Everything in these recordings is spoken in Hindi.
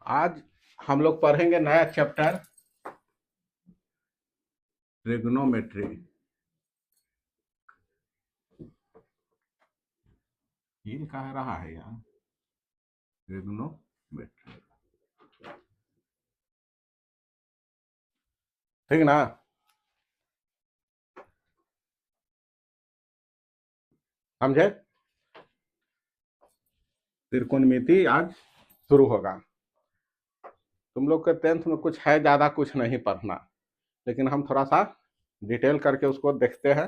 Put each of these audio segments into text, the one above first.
आज हम लोग पढ़ेंगे नया चैप्टर ट्रिग्नोमेट्री। ये कह रहा है यार ट्रिग्नोमेट्री, ठीक ना। समझे? त्रिकोणमिति आज शुरू होगा। तुम लोग के टेंथ में कुछ है, ज्यादा कुछ नहीं पढ़ना, लेकिन हम थोड़ा सा डिटेल करके उसको देखते हैं।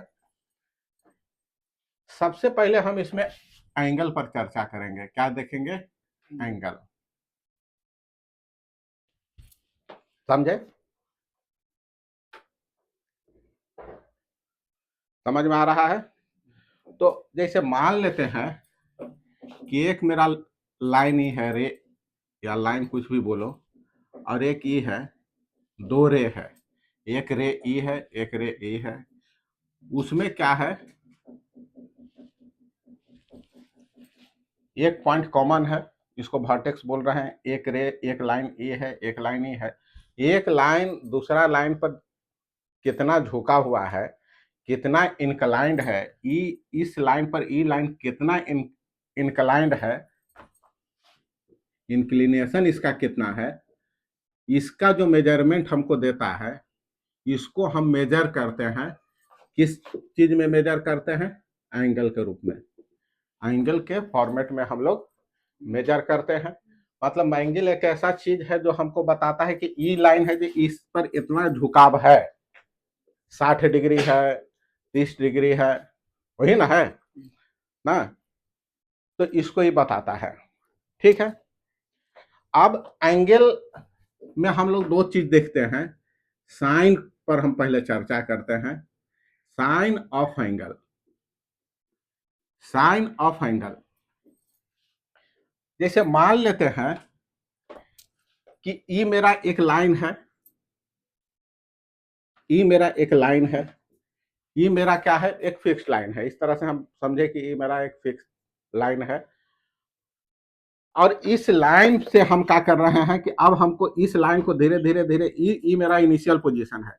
सबसे पहले हम इसमें एंगल पर चर्चा करेंगे। क्या देखेंगे? एंगल। समझे? समझ में आ रहा है? तो जैसे मान लेते हैं कि एक मेरा लाइन ही है, रे या लाइन कुछ भी बोलो, और एक ई है, दो रे है। एक रे ई है, एक रे ई है। उसमें क्या है, एक पॉइंट कॉमन है, इसको वर्टेक्स बोल रहे हैं। एक रे, एक लाइन ए है, एक लाइन ई है। एक लाइन दूसरा लाइन पर कितना झुका हुआ है, कितना इंक्लाइंड है, ई इस लाइन पर ई लाइन कितना इंक्लाइंड है, इंक्लिनेशन इसका कितना है, इसका जो मेजरमेंट हमको देता है, इसको हम मेजर करते हैं। किस चीज में मेजर करते हैं? एंगल के रूप में। एंगल के फॉर्मेट में हम लोग मेजर करते हैं। मतलब एंगल एक ऐसा चीज है जो हमको बताता है कि ई लाइन है, जो इस पर इतना झुकाव है, 60 डिग्री है, 30 डिग्री है, वही ना है ना। तो इसको ही बताता है। ठीक है। अब एंगल में हम लोग दो चीज देखते हैं। साइन पर हम पहले चर्चा करते हैं। Sine of angle. Sine of angle, जैसे मान लेते हैं कि ई मेरा एक लाइन है, ई मेरा एक लाइन है, ई मेरा क्या है, एक फिक्स लाइन है। इस तरह से हम समझे कि ई मेरा एक फिक्स लाइन है। और इस लाइन से हम क्या कर रहे हैं कि अब हमको इस लाइन को धीरे धीरे धीरे, ई मेरा इनिशियल पोजीशन है।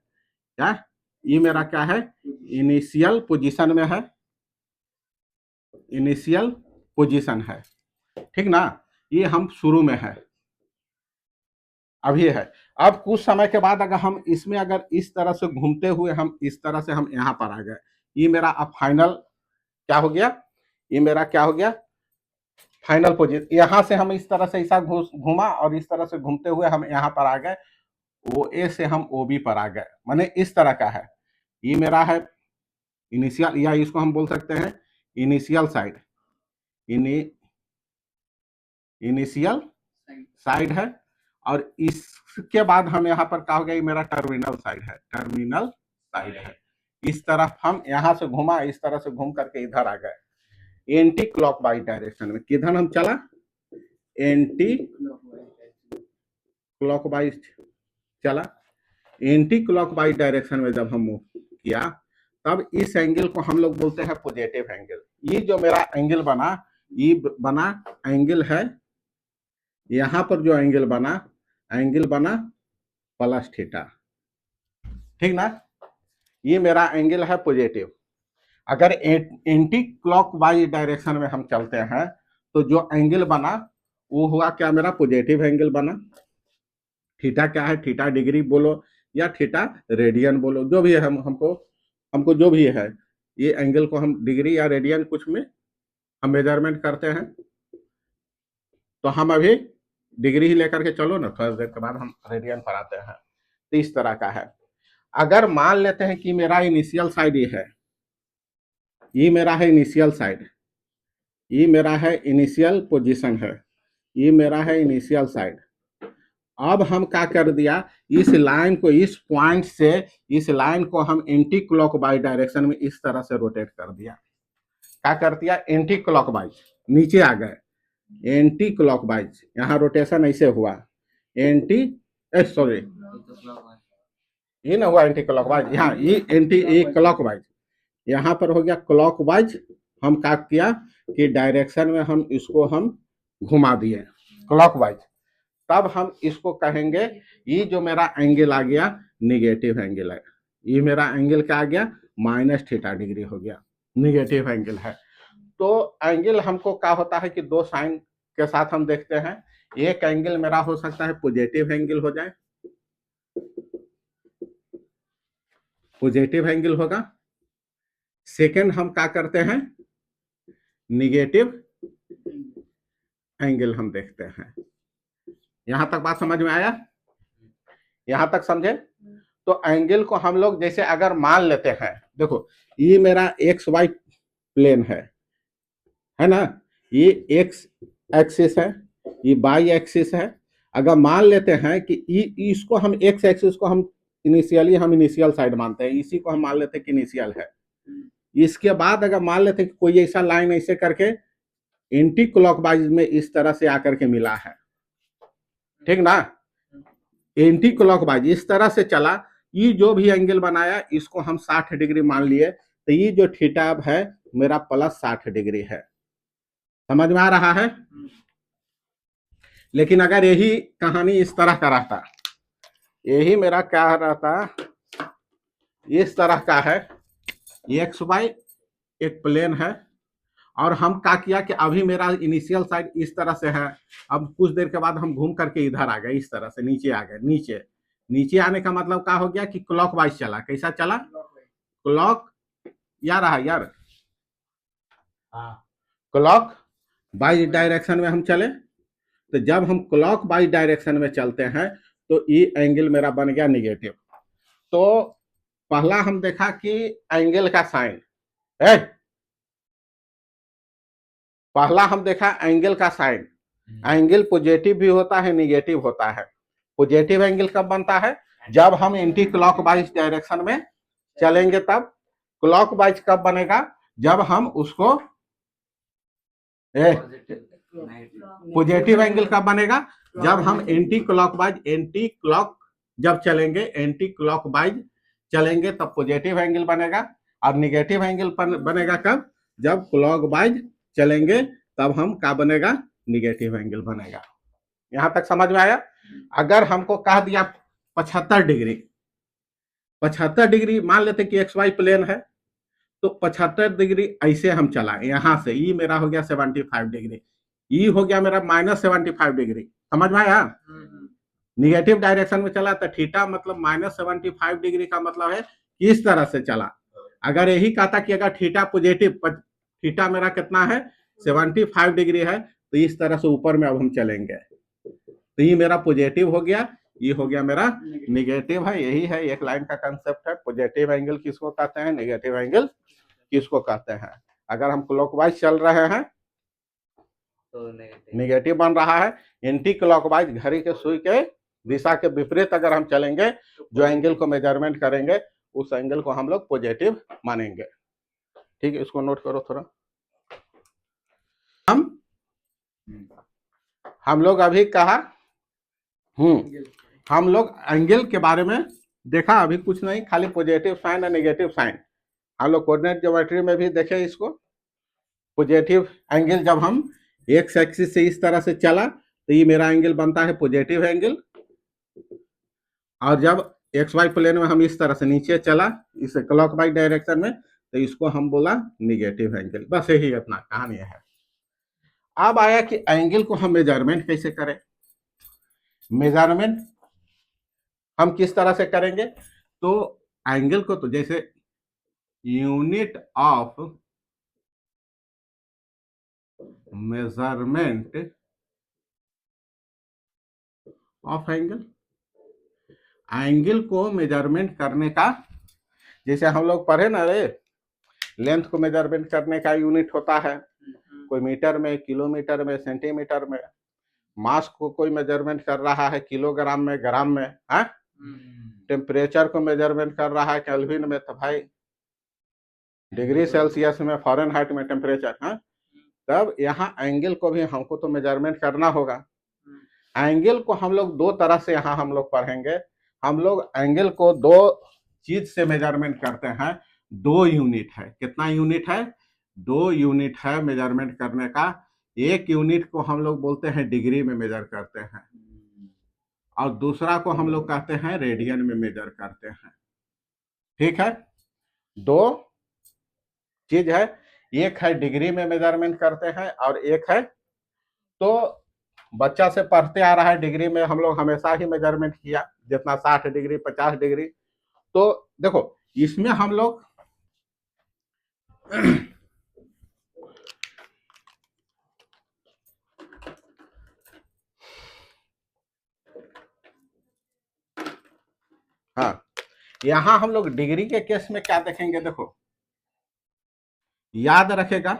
क्या? ई मेरा क्या है? इनिशियल पोजीशन में है। इनिशियल पोजीशन है, ठीक ना। ये हम शुरू में है, अभी है। अब कुछ समय के बाद अगर हम इसमें अगर इस तरह से घूमते हुए हम इस तरह से हम यहां पर आ गए, ये मेरा अब फाइनल क्या हो गया, ये मेरा क्या हो गया, फाइनल पोजीशन। यहां से हम इस तरह से ऐसा घूमा और इस तरह से घूमते हुए हम यहां पर आ गए, ओ ए से हम ओ बी पर आ गए। माने इस तरह का है। ये मेरा है इनिशियल, या इसको हम बोल सकते हैं इनिशियल साइड। इनिशियल साइड है। और इसके बाद हम यहाँ पर क्या हो गया, ये मेरा टर्मिनल साइड है। टर्मिनल साइड है। इस तरफ हम यहां से घुमा, इस तरह से घूम करके इधर आ गए एंटी क्लॉकवाइज डायरेक्शन में। किधर हम चला? एंटी क्लॉकवाइज चला। एंटी क्लॉकवाइज डायरेक्शन में जब हम मूव किया, तब इस एंगल को हम लोग बोलते हैं पॉजिटिव एंगल। ये जो मेरा एंगल बना, ये बना एंगल है, यहां पर जो एंगल बना प्लस थीटा, ठीक ना। ये मेरा एंगल है पॉजिटिव। अगर एंटी क्लॉकवाइज डायरेक्शन में हम चलते हैं, तो जो एंगल बना वो हुआ क्या, मेरा पॉजिटिव एंगल बना। थीटा क्या है? थीटा डिग्री बोलो या थीटा रेडियन बोलो, जो भी है। हमको हमको जो भी है, ये एंगल को हम डिग्री या रेडियन कुछ में हम मेजरमेंट करते हैं। तो हम अभी डिग्री ही लेकर के चलो ना, थोड़ी देर के बाद हम रेडियन पर आते हैं। तो इस तरह का है। अगर मान लेते हैं कि मेरा इनिशियल साइड ये है, ये मेरा है इनिशियल साइड, ये मेरा है इनिशियल पोजीशन है, ये मेरा है इनिशियल साइड। अब हम क्या कर दिया, इस लाइन को, इस पॉइंट से इस लाइन को हम एंटी क्लॉकवाइज डायरेक्शन में इस तरह से रोटेट कर दिया। क्या कर दिया? एंटी क्लॉकवाइज, नीचे आ गए एंटी क्लॉकवाइज। यहाँ रोटेशन ऐसे हुआ एंटी, सॉरी, ये ना हुआ एंटी क्लॉकवाइज, यहाँ ये एंटी क्लॉकवाइज, यहाँ पर हो गया क्लॉकवाइज। हम क्या किया कि डायरेक्शन में हम इसको हम घुमा दिए क्लॉकवाइज। तब हम इसको कहेंगे ये जो मेरा एंगल आ गया निगेटिव एंगल है, ये मेरा एंगल क्या आ गया -θ हो गया, निगेटिव एंगल है। तो एंगल हमको क्या होता है कि दो साइन के साथ हम देखते हैं, एक एंगल मेरा हो सकता है पॉजिटिव एंगल हो जाए, पॉजिटिव एंगल होगा। सेकंड हम क्या करते हैं, निगेटिव एंगल हम देखते हैं। यहां तक बात समझ में आया, यहां तक समझे? तो एंगल को हम लोग जैसे अगर मान लेते हैं, देखो ये मेरा एक्स वाई प्लेन है ना, ये एक्स एक्सिस है, ये वाई एक्सिस है। अगर मान लेते हैं कि इसको हम एक्स एक्सिस को हम इनिशियल साइड मानते हैं, इसी को हम मान लेते हैं कि इनिशियल है। इसके बाद अगर मान लेते हैं कि कोई ऐसा लाइन ऐसे करके एंटी क्लॉकवाइज में इस तरह से आकर के मिला है, ठीक ना, एंटी क्लॉकवाइज इस तरह से चला, ये जो भी एंगल बनाया इसको हम 60 डिग्री मान लिए, तो ये जो थीटा है मेरा +60 डिग्री है। समझ में आ रहा है? लेकिन अगर यही कहानी इस तरह का रहता, यही मेरा क्या रहता, इस तरह का है, एक्स वाई एक प्लेन है, और हम क्या किया कि अभी मेरा इनिशियल साइड इस तरह से है, अब कुछ देर के बाद हम घूम करके इधर आ गए, इस तरह से नीचे आ गए। नीचे नीचे आने का मतलब क्या हो गया कि क्लॉकवाइज चला। कैसा चला? क्लॉक यार रहा यार, क्लॉक वाइज डायरेक्शन में हम चले। तो जब हम क्लॉक वाइज डायरेक्शन में चलते हैं तो ये एंगल मेरा बन गया निगेटिव। तो पहला हम देखा कि एंगल का साइन है, पहला हम देखा एंगल का साइन। एंगल पॉजिटिव भी होता है, निगेटिव होता है। पॉजिटिव एंगल कब बनता है? जब हम एंटी क्लॉकवाइज डायरेक्शन में चलेंगे तब। क्लॉकवाइज कब बनेगा? जब हम उसको पॉजिटिव एंगल कब बनेगा? जब हम एंटी क्लॉक जब चलेंगे, एंटी क्लॉकवाइज चलेंगे तब पॉजिटिव एंगल बनेगा। और निगेटिव एंगल बनेगा कब? जब क्लॉकवाइज चलेंगे तब हम क्या बनेगा? निगेटिव एंगल बनेगा। यहां तक समझ में आया? अगर हमको कह दिया 75 डिग्री, 75 डिग्री मान लेते कि एक्स वाई प्लेन है, तो 75 डिग्री ऐसे हम चला, यहां से ये मेरा हो गया 75 डिग्री, ये हो गया मेरा -75 डिग्री। समझ में आया? निगेटिव डायरेक्शन में चला तो थीटा मतलब -75 डिग्री का मतलब है किस तरह से चला। अगर यही कहता कि अगर थीटा पॉजिटिव, थीटा मेरा कितना है 75 डिग्री है, तो इस तरह से ऊपर में अब हम चलेंगे, तो ये मेरा पॉजिटिव हो गया, ये हो गया मेरा निगेटिव है। यही है एक लाइन का कंसेप्ट है, पॉजिटिव एंगल किसको कहते हैं, निगेटिव एंगल किसको कहते हैं। अगर हम क्लॉकवाइज चल रहे हैं तो निगेटिव बन रहा है, एंटी क्लॉकवाइज घड़ी के सुई के दिशा के विपरीत अगर हम चलेंगे, जो एंगल को मेजरमेंट करेंगे उस एंगल को हम लोग पॉजिटिव मानेंगे। ठीक है, इसको नोट करो थोड़ा। हम लोग अभी कहा हम लोग एंगल के बारे में देखा, अभी कुछ नहीं, खाली पॉजिटिव साइन और नेगेटिव साइन। हम लोग कोऑर्डिनेट ज्योमेट्री में भी देखे इसको। पॉजिटिव एंगल जब हम एक्स एक्सिस से इस तरह से चला तो ये मेरा एंगल बनता है पॉजिटिव एंगल, और जब एक्स वाई प्लेन में हम इस तरह से नीचे चला इस क्लॉकवाइज डायरेक्शन में, तो इसको हम बोला निगेटिव एंगल। बस यही अपना कहानी है। अब आया कि एंगल को हम मेजरमेंट कैसे करें। मेजरमेंट हम किस तरह से करेंगे? तो एंगल को तो जैसे unit of measurement of angle, angle को मेजरमेंट करने का, जैसे हम लोग पढ़े ना रे, लेंथ को मेजरमेंट करने का यूनिट होता है, कोई मीटर में, किलोमीटर में, सेंटीमीटर में। मास को कोई मेजरमेंट कर रहा है किलोग्राम में, ग्राम में, है। टेम्परेचर को मेजरमेंट कर रहा है केल्विन में, तो भाई डिग्री सेल्सियस में, फ़ारेनहाइट में टेम्परेचर है। तब यहाँ एंगल को भी हमको तो मेजरमेंट करना होगा। एंगल को हम लोग दो तरह से यहाँ हम लोग पढ़ेंगे। हम लोग एंगल को दो चीज से मेजरमेंट करते हैं। 2 यूनिट है। कितना यूनिट है? 2 यूनिट है मेजरमेंट करने का। एक यूनिट को हम लोग बोलते हैं डिग्री में मेजर करते हैं, और दूसरा को हम लोग कहते हैं रेडियन में मेजर करते हैं। ठीक है, दो चीज है, एक है डिग्री में मेजरमेंट करते हैं और एक है, तो बच्चा से पढ़ते आ रहा है डिग्री में हम लोग हमेशा ही मेजरमेंट किया, जितना 60 डिग्री 50 डिग्री। तो देखो इसमें हम लोग हाँ, यहां हम लोग डिग्री के केस में क्या देखेंगे, देखो याद रखेगा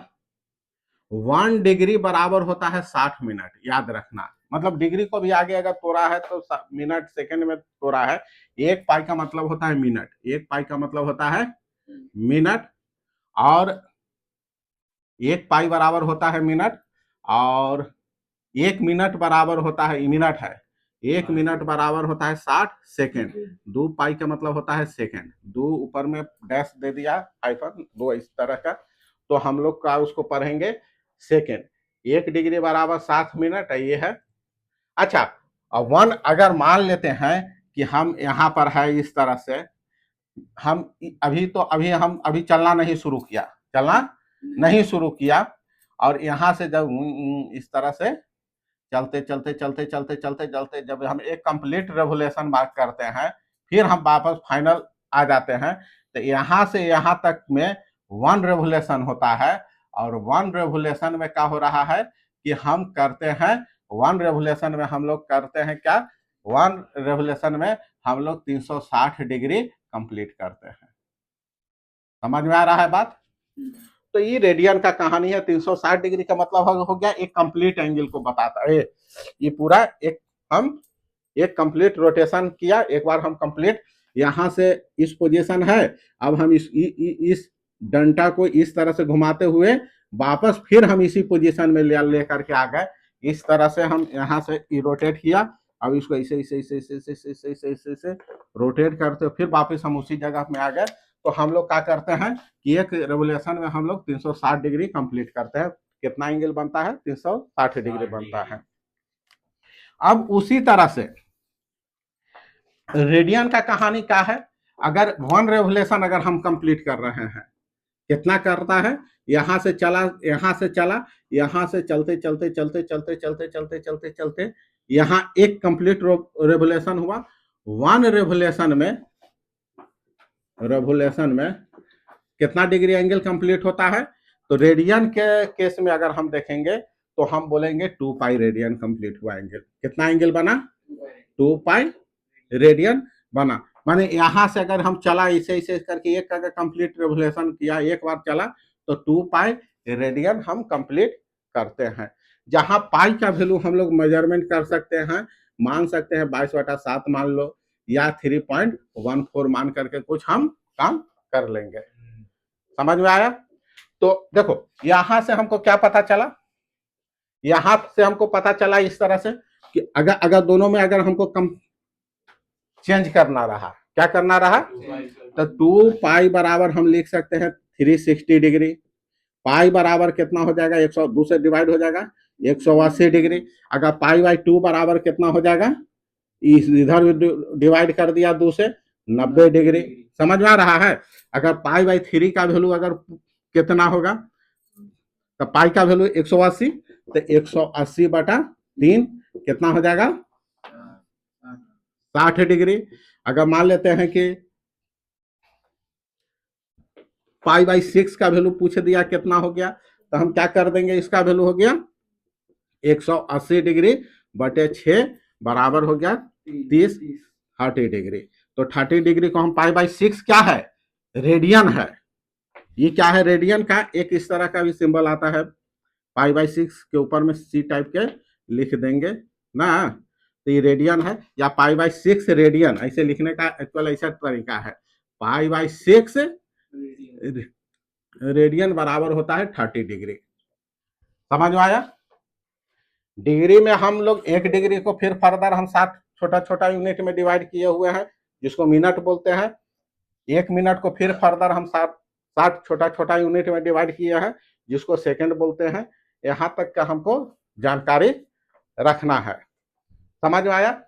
1 डिग्री बराबर होता है 60 मिनट, याद रखना। मतलब डिग्री को भी आगे अगर तोड़ा है तो मिनट सेकंड में तोड़ा है। 1 पाई का मतलब होता है मिनट, 1 पाई का मतलब होता है मिनट, और 1 पाई बराबर होता है मिनट, और 1 मिनट बराबर होता है, मिनट है, 1 मिनट बराबर होता है 60 सेकेंड। 2 पाई का मतलब होता है सेकेंड, 2 ऊपर में डैश दे दिया हाइफन, 2 इस तरह का, तो हम लोग का उसको पढ़ेंगे सेकेंड। 1 डिग्री बराबर 60 मिनट है, ये है। अच्छा, वन अगर मान लेते हैं कि हम यहाँ पर है इस तरह से, हम अभी चलना नहीं शुरू किया, चलना नहीं शुरू किया, और यहाँ से जब इस तरह से चलते चलते चलते चलते चलते चलते जब हम एक कंप्लीट रेवोल्यूशन मार्क करते हैं, फिर हम वापस फाइनल आ जाते हैं, तो यहाँ से यहाँ तक में 1 रेवोल्यूशन होता है। और 1 रेवोल्यूशन में क्या हो रहा है कि हम करते हैं, 1 रेवोल्यूशन में हम लोग करते हैं क्या, 1 रेवोल्यूशन में हम लोग 360 डिग्री कंप्लीट करते हैं। समझ में आ रहा है बात? तो ये रेडियन का कहानी है। 360 डिग्री का मतलब हो गया एक कंप्लीट एंगल को बताता है। ये पूरा हम एक कंप्लीट रोटेशन किया, एक बार हम कंप्लीट यहां से इस पोजीशन है, अब हम इस डंटा को इस तरह से घुमाते हुए वापस फिर हम इसी पोजीशन में ले करके आ गए। इस तरह से हम यहाँ से रोटेट किया, अब इसको इसे इसे इसे इसे इसे इसे इसे इसे इसे इसे रोटेट करते फिर वापस हम उसी जगह में आ गए। तो हम लोग क्या करते हैं कि एक रेवोल्यूशन में हम लोग 360 डिग्री कंप्लीट करते हैं। कितना एंगल बनता है? 360 डिग्री बनता है। अब उसी तरह से रेडियन का कहानी क्या है, अगर 1 रेवोल्यूशन अगर हम कंप्लीट कर रहे हैं, कितना करता है, यहां से चला, यहां से चला, यहां से चलते चलते चलते चलते चलते चलते चलते चलते यहां एक कंप्लीट रेवोल्यूशन हुआ। 1 रेवोल्यूशन में कितना डिग्री एंगल कंप्लीट होता है? तो रेडियन के केस में अगर हम देखेंगे तो हम बोलेंगे 2 पाई रेडियन कंप्लीट हुआ एंगल। कितना एंगल बना? 2 पाई रेडियन बना। माने यहां से अगर हम चला इसे इसे करके एक अगर कंप्लीट रेवोल्यूशन किया, एक बार चला, तो 2 पाई रेडियन हम कंप्लीट करते हैं। जहां पाई का वैल्यू हम लोग मेजरमेंट कर सकते हैं, मान सकते हैं 22/7 मान लो, या 3.14 मान करके कुछ हम काम कर लेंगे। समझ में आया? तो देखो यहां से हमको क्या पता चला, यहां से हमको पता चला इस तरह से कि अगर दोनों में अगर हमको कम चेंज करना रहा, क्या करना रहा, तो 2 पाई बराबर हम लिख सकते हैं 360 डिग्री। पाई बराबर कितना हो जाएगा, 102 से डिवाइड हो जाएगा 180 डिग्री। अगर पाई बाई 2 बराबर कितना हो जाएगा, इधर डिवाइड कर दिया 2 से 90 डिग्री। समझ में आ रहा है? अगर पाई बाई 3 का वैल्यू अगर कितना होगा, तो पाई का वैल्यू 180, तो 180/3 कितना हो जाएगा, 60 डिग्री। अगर मान लेते हैं कि पाई बाई 6 का वैल्यू पूछ दिया कितना हो गया, तो हम क्या कर देंगे, इसका वैल्यू हो गया 180 डिग्री बटे 6 बराबर हो गया 30 डिग्री। तो 30 डिग्री को हम पाई बाई 6 क्या है, रेडियन है। ये क्या है, रेडियन का एक इस तरह का भी सिंबल आता है, पाई बाई 6 के ऊपर में सी टाइप के लिख देंगे ना, तो ये रेडियन है, या पाई बाई 6 रेडियन, ऐसे लिखने का एक्चुअल ऐसा तरीका है। पाई बाई 6 रेडियन बराबर होता है 30 डिग्री। समझ में आया? डिग्री में हम लोग 1 डिग्री को फिर फर्दर हम 7 छोटा छोटा यूनिट में डिवाइड किए हुए हैं, जिसको मिनट बोलते हैं। 1 मिनट को फिर फर्दर हम 7 छोटा छोटा यूनिट में डिवाइड किए हैं, जिसको सेकंड बोलते हैं। यहां तक का हमको जानकारी रखना है। समझ में आया?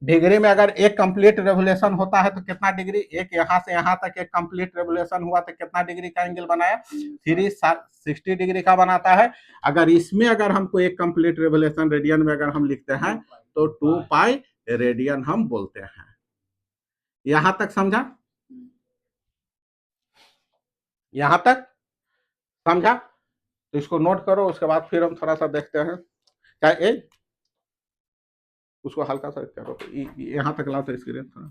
डिग्री में अगर एक कंप्लीट रेवोल्यूशन होता है तो कितना डिग्री, एक यहां से यहां तक एक कंप्लीट रेवोल्यूशन हुआ तो कितना डिग्री का एंगल बनाया, 360 डिग्री का बनाता है। अगर इसमें अगर हमको एक कंप्लीट रेवोल्यूशन रेडियन में अगर हम लिखते हैं तो 2 पाई रेडियन हम बोलते हैं। यहां तक समझा, यहां तक समझा? तो इसको नोट करो, उसके बाद फिर हम थोड़ा सा देखते हैं। क्या उसको हल्का सा करो, यहां तक लाओ तो स्क्रीन थोड़ा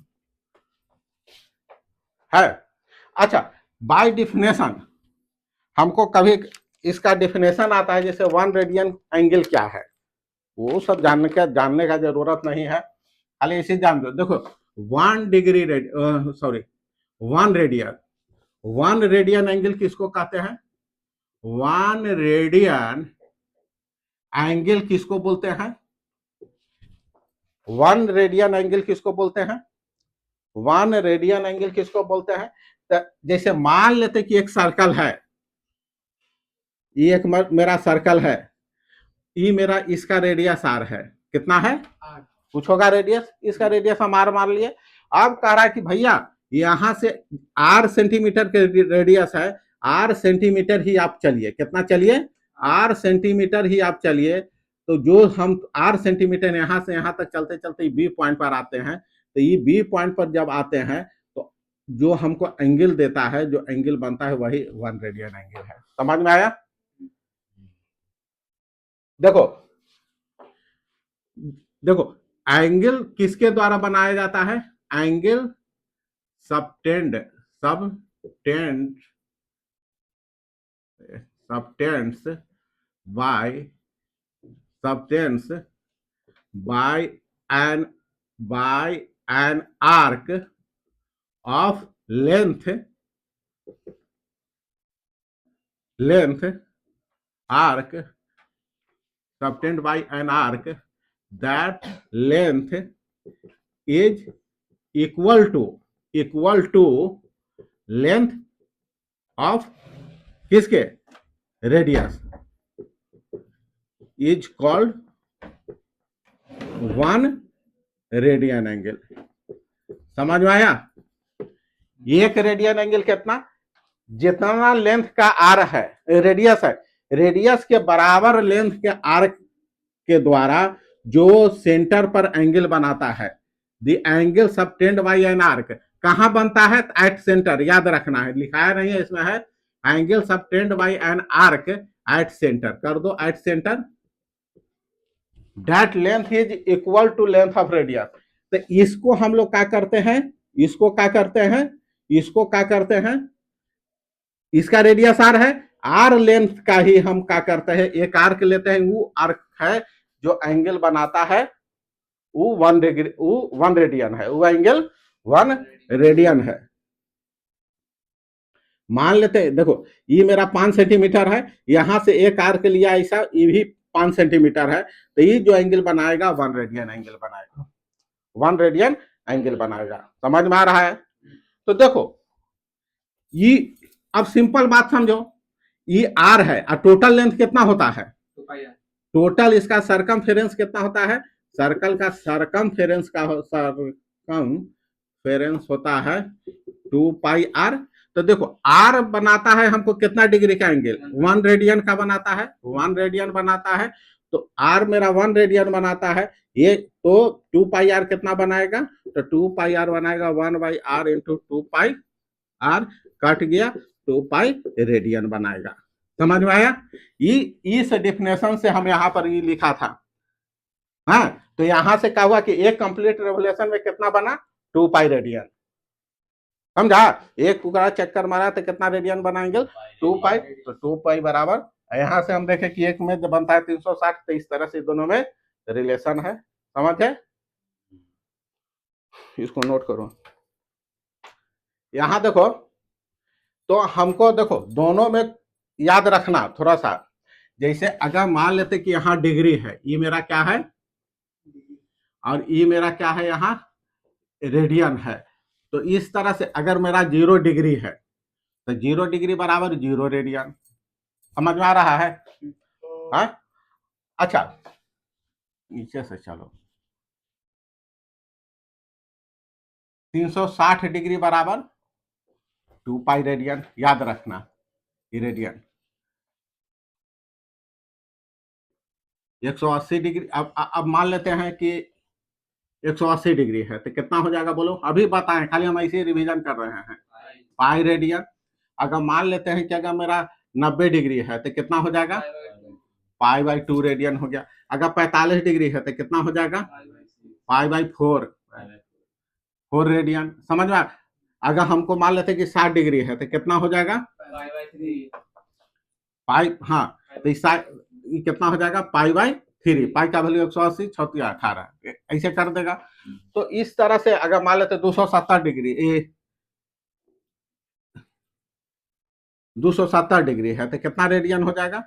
है। अच्छा, बाय डिफिनेशन हमको कभी इसका डिफिनेशन आता है, जैसे 1 रेडियन एंगल क्या है, वो सब जानने का जरूरत नहीं है, खाली इसे जान दो। देखो 1 डिग्री सॉरी 1 रेडियन एंगल किसको कहते हैं, 1 रेडियन एंगल किसको बोलते हैं, 1 रेडियन एंगल किसको बोलते हैं, 1 रेडियन एंगल किसको बोलते हैं। तो जैसे मान लेते कि एक सर्कल है, ये एक मेरा सर्कल है, ये मेरा इसका रेडियस आर है, कितना है, कुछ होगा रेडियस, इसका रेडियस हम आर मान लिए। अब कह रहा है कि भैया यहां से आर सेंटीमीटर के रेडियस है, आर सेंटीमीटर ही आप चलिए, कितना चलिए, आर सेंटीमीटर ही आप चलिए। तो जो हम आर सेंटीमीटर यहां से यहां तक चलते चलते बी पॉइंट पर आते हैं, तो ये बी पॉइंट पर जब आते हैं तो जो हमको एंगल देता है, जो एंगल बनता है वही 1 रेडियन एंगल है। समझ में आया? देखो देखो एंगल किसके द्वारा बनाया जाता है, angle subtend subtends by an arc of length arc subtended by an arc that length is equal to length of किसके, radius, is called 1 radian angle. समझ में आया? एक रेडियन एंगल कितना, जितना लेंथ का आर है, रेडियस है, रेडियस के बराबर लेंथ के आर्क के द्वारा जो सेंटर पर एंगल बनाता है, the angle subtend by an arc, कहां बनता है, एट सेंटर, याद रखना है, लिखाया नहीं है इसमें, है angle subtend by an arc at centre, कर दो at centre, that length is equal to length of radius. तो इसको हम लोग क्या करते हैं, इसको क्या करते हैं, इसको क्या करते हैं, इसका रेडियस आर है, आर लेंथ का ही हम क्या करते हैं, एक आर्क लेते हैं, वो आर्क है जो एंगल बनाता है, वो 1 डिग्री, वो 1 रेडियन है, वो एंगल 1 रेडियन है। मान लेते हैं, देखो ये मेरा 5 सेंटीमीटर है, यहां से एक आर्क लिया ऐसा, ये भी 5 सेंटीमीटर है, तो ये जो एंगल बनाएगा 1 रेडियन एंगल बनाएगा, 1 रेडियन एंगल बनाएगा। समझ में आ रहा है? तो देखो ये, अब सिंपल बात समझो, ये आर है और टोटल लेंथ कितना होता है, टोटल इसका सरकमफेरेंस कितना होता है, सर्कल का सरकमफेरेंस होता है 2 पाई आर। तो देखो आर बनाता है हमको कितना डिग्री का एंगल, 1 रेडियन का बनाता है, 1 रेडियन बनाता है। तो आर मेरा 1 रेडियन बनाता है, ये तो 2 पाई आर कितना बनाएगा, तो 2 पाई आर बनाएगा 1 by r into 2 pi r, cut गया, 2 पाई रेडियन बनाएगा। समझ में आया? इस डेफिनेशन से हम यहां पर ये लिखा था। हाँ, तो यहां से क्या हुआ कि एक कंप्लीट रेवोल्यूशन में कितना बना, 2 पाई रेडियन। समझा? एक टुकड़ा चक्कर मारा तो कितना रेडियन बनाएंगे, 2 पाई। तो 2 पाई बराबर, यहां से हम देखें कि एक में बनता है 360, तो इस तरह से दोनों में रिलेशन है। समझ है? इसको नोट करो। यहां देखो, तो हमको देखो दोनों में याद रखना थोड़ा सा, जैसे अगर मान लेते कि यहाँ डिग्री है, ये मेरा क्या है, और ये मेरा क्या है, यहाँ रेडियन है। तो इस तरह से अगर मेरा 0 डिग्री है तो 0 डिग्री बराबर 0 रेडियन। समझ में आ रहा है? हाँ? अच्छा, नीचे से चलो, 360 डिग्री बराबर 2 पाई रेडियन, याद रखना रेडियन। 180 डिग्री, अब मान लेते हैं कि 180 डिग्री है तो कितना हो जाएगा बोलो, अभी बताएं, खाली हम ऐसे रिवीजन कर रहे हैं। Pi radian. अगर मान लेते हैं कि अगर मेरा 90 डिग्री है तो कितना हो जाएगा, पाई बाई 2 रेडियन हो गया। अगर 45 डिग्री है तो कितना हो जाएगा, पाई बाई 4 रेडियन। समझ में? अगर हमको मान लेते हैं कि 60 डिग्री है तो कितना हो जाएगा, पाई, हाँ, तो ये कितना हो जाएगा, पाई बाई 3। पाई का वैल्यू 180, 18 ऐसे कर देगा। तो इस तरह से अगर मान लेते 270 डिग्री, 270 डिग्री है तो कितना रेडियन हो जाएगा,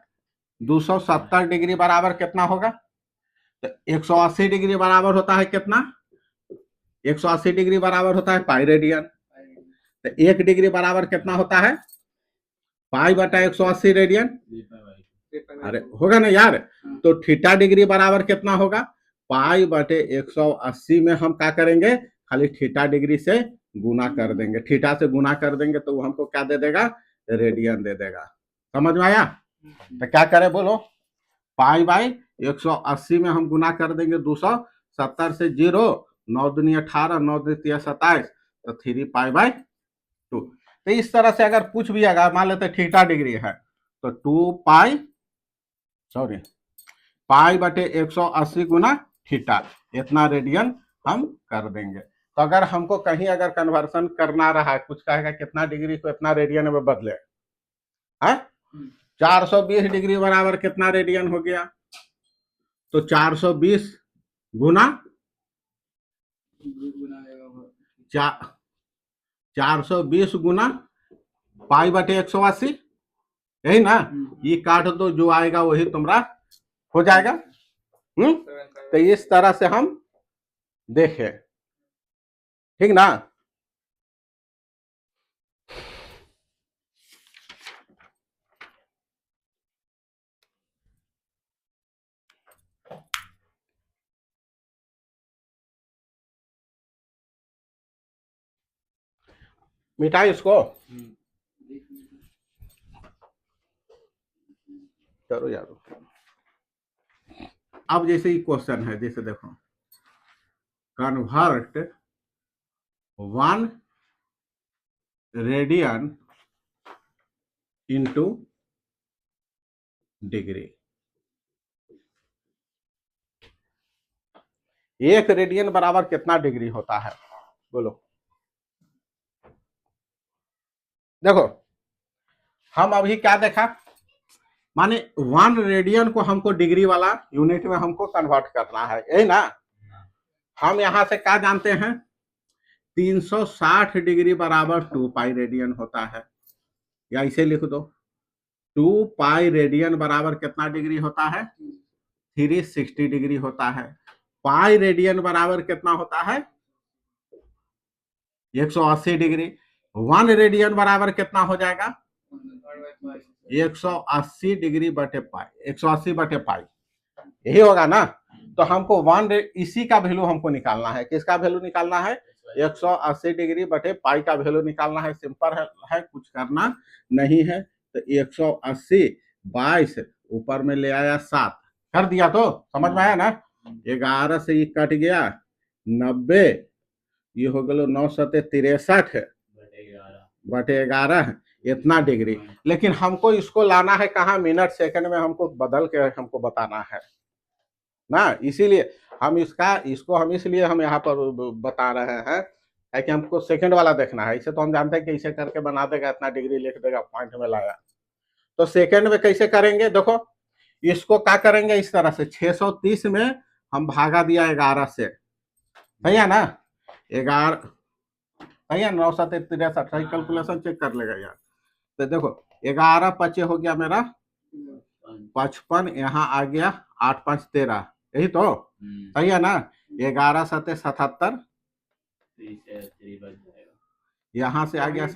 270 डिग्री बराबर कितना होगा, तो 180 डिग्री बराबर होता है कितना, 180 डिग्री बराबर होता है पाई रेडियन। तो 1 डिग्री बराबर कितना होता है, पाई बटा 180 रेडियन। अरे होगा ना यार। तो थीटा डिग्री बराबर कितना होगा, पाई बटे 180 में हम क्या करेंगे, खाली थीटा डिग्री से गुना कर देंगे, थीटा से गुना कर देंगे तो वो हमको क्या दे देगा, रेडियन दे देगा। समझ में आया? तो क्या करें बोलो, पाई बाई 180 में हम गुना कर देंगे 270 से 0, 9 दूनी 18, 9 दूनी 27, तो 3 पाई बाई 2। तो इस तरह से अगर पूछ भी अगर मान लेते थीटा डिग्री है तो 2 पाई, सॉरी, पाई बटे 180 गुना थीटा, इतना रेडियन हम कर देंगे। तो अगर हमको कहीं अगर कन्वर्सन करना रहा, कुछ कहेगा कितना डिग्री को इतना रेडियन में बदले, है 420 डिग्री बराबर कितना रेडियन हो गया, तो 420 गुना 420 गुना पाई बटे 180, यही ना, ये काट दो, जो आएगा वही तुम्हारा हो जाएगा। तो इस तरह से हम देखें, ठीक ना। मिटाई इसको, चलो यार। अब जैसे ही क्वेश्चन है, जैसे देखो, convert 1 radian into degree. 1 radian बराबर कितना डिग्री होता है बोलो। देखो हम अभी क्या देखा, माने 1 रेडियन को हमको डिग्री वाला यूनिट में हमको कन्वर्ट करना है, यही ना। हम यहां से क्या जानते हैं, 360 डिग्री बराबर 2 पाई रेडियन होता है, या इसे लिख दो 2 पाई रेडियन बराबर कितना डिग्री होता है, 360 डिग्री होता है। पाई रेडियन बराबर कितना होता है, 180 डिग्री। 1 रेडियन बराबर कितना हो जाएगा, 180 डिग्री बटे पाई, 180 बटे पाई, यही होगा ना। तो हमको 1 इसी का वैल्यू हमको निकालना है, किसका वैल्यू निकालना है, 180 डिग्री बटे पाई का वैल्यू निकालना है। सिंपल है, कुछ करना नहीं है। तो 180 22 ऊपर में ले आया 7 कर दिया, तो समझ में आया ना। 11 से ये कट गया, 90, ये हो गया 9 सते 63 बटे 11, इतना डिग्री। लेकिन हमको इसको लाना है कहाँ, मिनट सेकंड में हमको बदल के हमको बताना है ना। इसीलिए हम इसको हम इसलिए हम यहाँ पर बता रहे हैं, है कि हमको सेकंड वाला देखना है। इसे तो हम जानते हैं कि इसे करके बना देगा, इतना डिग्री लिख देगा, पॉइंट में लाया। तो सेकंड में कैसे करेंगे, देखो इसको क्या करेंगे, इस तरह से 630 में हम भागा दिया 11 से, सही है ना। 11 सही है, 9 7 63, सही कैलकुलेशन चेक कर लेगा यार। तो देखो 11 5 हो गया मेरा 55, यहाँ आ गया 8 5 13, यही तो सही है ना। 11 7 77, यहाँ से आ गया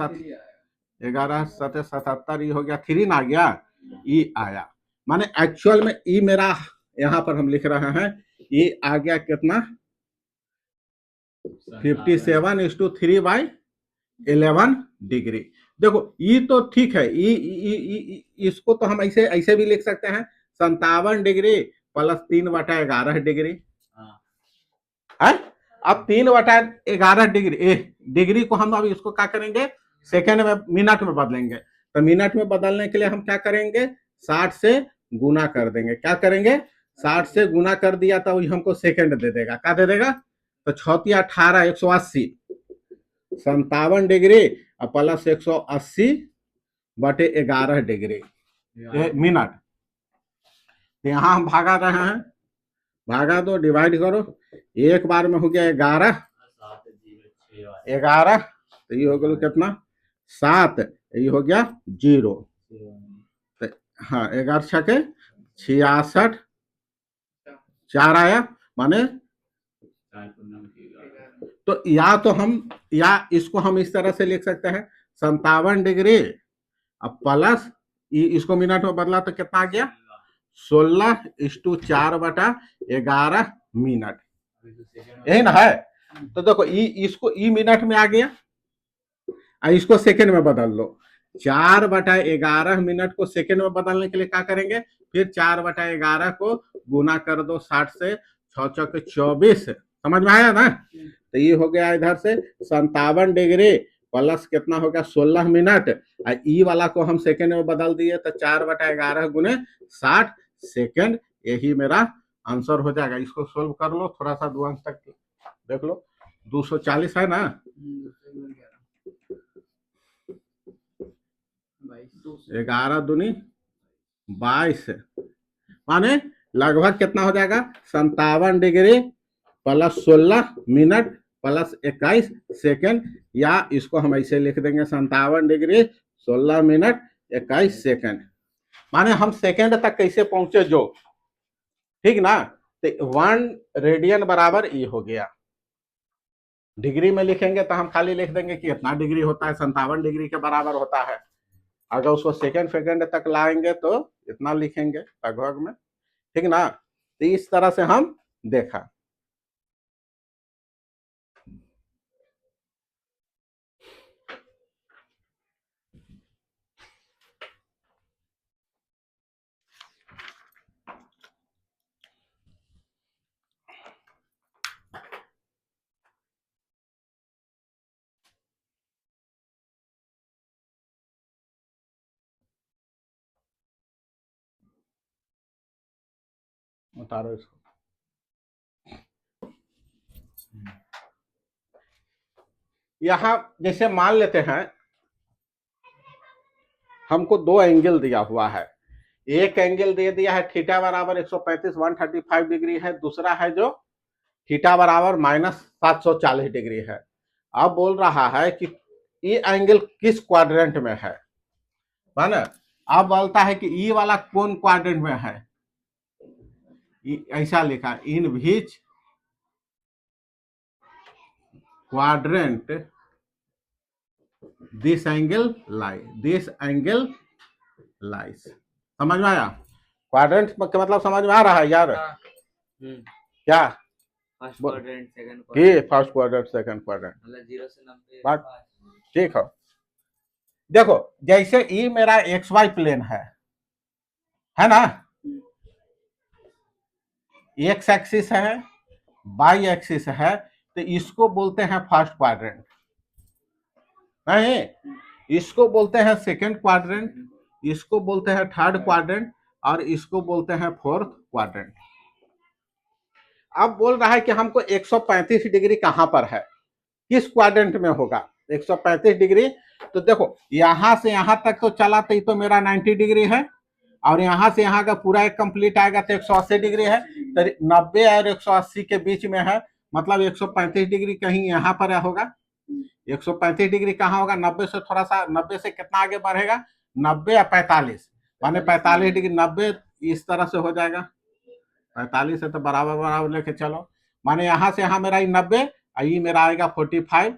11 7 77, ये हो गया 3 ना आ गया, ये आया। माने एक्चुअल में ये मेरा यहाँ पर हम लिख रहे हैं, ये आ गया कितना 57:3/11 डिग्री। देखो ये तो ठीक है, इसको तो हम ऐसे ऐसे भी लिख सकते हैं 57 डिग्री प्लस 3/11 डिग्री है। अब 3/11 डिग्री डिग्री को हम अब इसको क्या करेंगे, सेकेंड में मिनट में बदलेंगे। तो मिनट में बदलने के लिए हम क्या करेंगे, 60 से गुना कर देंगे। क्या करेंगे, 60 से गुना कर दिया तो वही हमको सेकेंड दे देगा। क्या दे देगा, तो 6×18 180, 57 डिग्री और प्लस 180/11 डिग्री मिनट। तो यहाँ हम भागा रहे हैं, भागा दो, डिवाइड करो, एक बार में हो गया 11, तो ये हो गया कितना 7, ये हो गया 0। तो हाँ 11×6 = 66, 4 आया, माने तो या तो हम या इसको हम इस तरह से लिख सकते हैं 57 डिग्री अब प्लस इसको मिनट में बदला तो कितना आ गया 16:4/11 मिनट, यही ना है। तो देखो इसको मिनट में आ गया, इसको सेकंड में बदल लो। 4/11 मिनट को सेकंड में बदलने के लिए क्या करेंगे, फिर 4/11 को गुना कर दो 60 से, 6×4 = 24। समझ में आया ना। तो ये हो गया इधर से 57 डिग्री प्लस कितना हो गया 16 मिनट, ई वाला को हम सेकंड में बदल दिए तो 4/11 गुने 60 सेकंड, यही मेरा आंसर हो जाएगा। इसको सोल्व कर लो, थोड़ा सा 2 अंक तक देख लो। 240 है ना, 11 दूनी 22, माने लगभग कितना हो जाएगा 57 degree plus 16 minute plus 21 second, या इसको हम ऐसे लिख देंगे 57 डिग्री 16 मिनट 21 सेकंड। माने हम सेकंड तक कैसे पहुंचे जो, ठीक ना। तो 1 रेडियन बराबर ई हो गया। डिग्री में लिखेंगे तो हम खाली लिख देंगे कि इतना डिग्री होता है, 57 डिग्री के बराबर होता है। अगर उसको सेकंड तक लाएंगे तो इतना लिखेंगे लगभग में, ठीक ना। तो इस तरह से हम देखा। उतारो इसको। यहां जैसे मान लेते हैं हमको 2 एंगल दिया हुआ है। एक एंगल दे दिया है थीटा बराबर 135 135 डिग्री है, दूसरा है जो थीटा बराबर -740 डिग्री है। अब बोल रहा है कि ये एंगल किस क्वाड्रेंट में है ना। अब बोलता है कि ई वाला कौन क्वाड्रेंट में है, ऐसा लिखा इन विच क्वाड्रेंट दिस एंगल लाइस। समझ में आया, क्वाड्रेंट का मतलब समझ में आ रहा है यार। क्या फर्स्ट क्वाड्रेंट सेकंड क्वाड्रेंट मतलब 0 से 90 ठीक है। देखो जैसे ये मेरा XY प्लेन है ना, एक्स एक्सिस है, वाई एक्सिस है, तो इसको बोलते हैं फर्स्ट क्वाड्रेंट, नहीं इसको बोलते हैं सेकंड क्वाड्रेंट, इसको बोलते हैं थर्ड क्वाड्रेंट, और इसको बोलते हैं फोर्थ क्वाड्रेंट। अब बोल रहा है कि हमको 135 डिग्री कहां पर है, किस क्वाड्रेंट में होगा 135 डिग्री। तो देखो यहां से यहां तक तो चला तो ये तो मेरा 90 डिग्री है, और यहां से यहां का पूरा एक कंप्लीट आएगा तो 180 डिग्री है। तो 90 और 180 के बीच में है, मतलब 135 डिग्री कहीं यहां पर होगा। 135 डिग्री कहाँ होगा, 90 से थोड़ा सा, 90 से कितना आगे बढ़ेगा 90 या 45, माने 45 डिग्री, 90 इस तरह से हो जाएगा, 45 से तो बराबर बराबर लेके चलो। माने यहाँ से यहाँ मेरा 90, ये मेरा आएगा 45,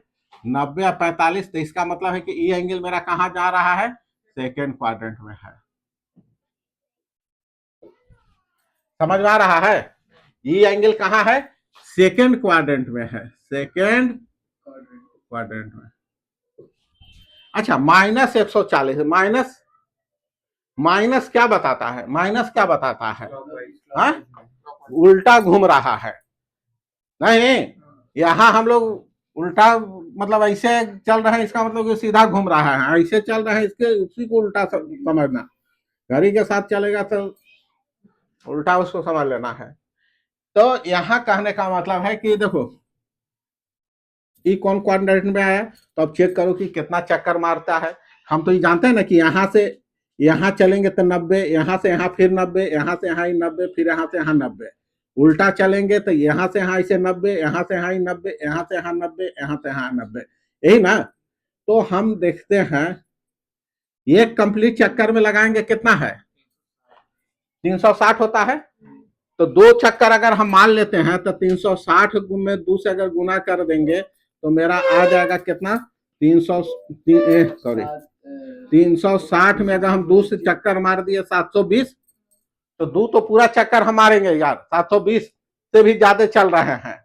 90 या 45, तो इसका मतलब है कि ये एंगल मेरा कहाँ जा रहा है, सेकेंड क्वाड्रेंट में है। समझ में आ रहा है, ये एंगल कहाँ है, सेकेंड क्वाड्रेंट में है, सेकेंड क्वाड्रेंट में। अच्छा, -140, माइनस माइनस क्या बताता है, माइनस क्या बताता है? हाँ, उल्टा घूम रहा है। नहीं, यहाँ हम लोग उल्टा मतलब ऐसे चल रहे हैं, इसका मतलब कि सीधा घूम रहा है, ऐसे चल रहे हैं इसके, उसी को उल्टा समझना। घड़ी के साथ चलेगा तो उल्टा उसको समझ लेना है। तो यहाँ कहने का मतलब है कि देखो ये कौन क्वाड्रेंट में आया, तो अब चेक करो कि कितना चक्कर मारता है। हम तो ये जानते हैं ना कि यहाँ से यहाँ चलेंगे तो 90, यहाँ से यहाँ फिर 90, यहाँ से यहाँ 90, फिर यहाँ से यहाँ 90। उल्टा चलेंगे तो यहाँ से यहाँ इसे 90, यहाँ से यहाँ 90, यहाँ से यहाँ 90, यहाँ से यहाँ 90, यही ना। तो हम देखते हैं एक कंप्लीट चक्कर में लगाएंगे कितना है, 360 होता है। तो दो चक्कर अगर हम मान लेते हैं तो 360 में 2 से अगर गुना कर देंगे तो मेरा आ जाएगा कितना, 360 में अगर हम 2 से चक्कर मार दिए 720, तो 2 तो पूरा चक्कर हम मारेंगे यार, 720 से भी ज्यादा चल रहे हैं।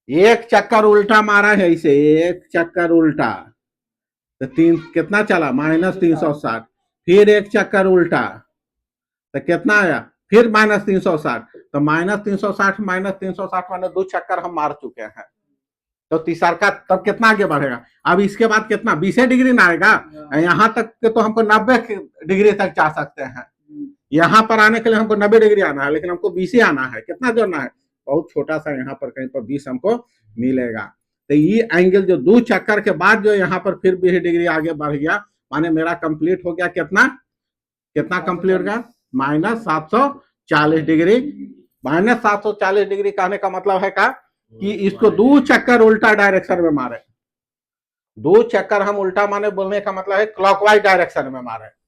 एक चक्कर उल्टा मारा है इसे, एक चक्कर उल्टा तो कितना चला, -360। फिर एक चक्कर उल्टा तो कितना आया, फिर -360। तो -360 माइनस 2 चक्कर हम मार चुके हैं। तो तीसरा का तब कितना आगे बढ़ेगा, अब इसके बाद कितना 20 डिग्री ना आएगा, यहाँ तक के तो हमको 90 डिग्री तक जा सकते हैं। यहाँ पर आने के लिए हमको 90 डिग्री आना है, लेकिन हमको 20 ही आना है। कितना जोड़ना है, बहुत छोटा सा, यहाँ पर कहीं पर 20 हमको मिलेगा। तो ये एंगल जो 2 चक्कर के बाद जो यहाँ पर फिर 20 डिग्री आगे बढ़ गया, माने मेरा कंप्लीट हो गया कितना, कितना कंप्लीट हो गया, -740 डिग्री। -740 डिग्री कहने का मतलब है का कि इसको 2 चक्कर उल्टा डायरेक्शन में मारे। 2 चक्कर हम उल्टा माने बोलने का मतलब है क्लॉकवाइज डायरेक्शन में मारे।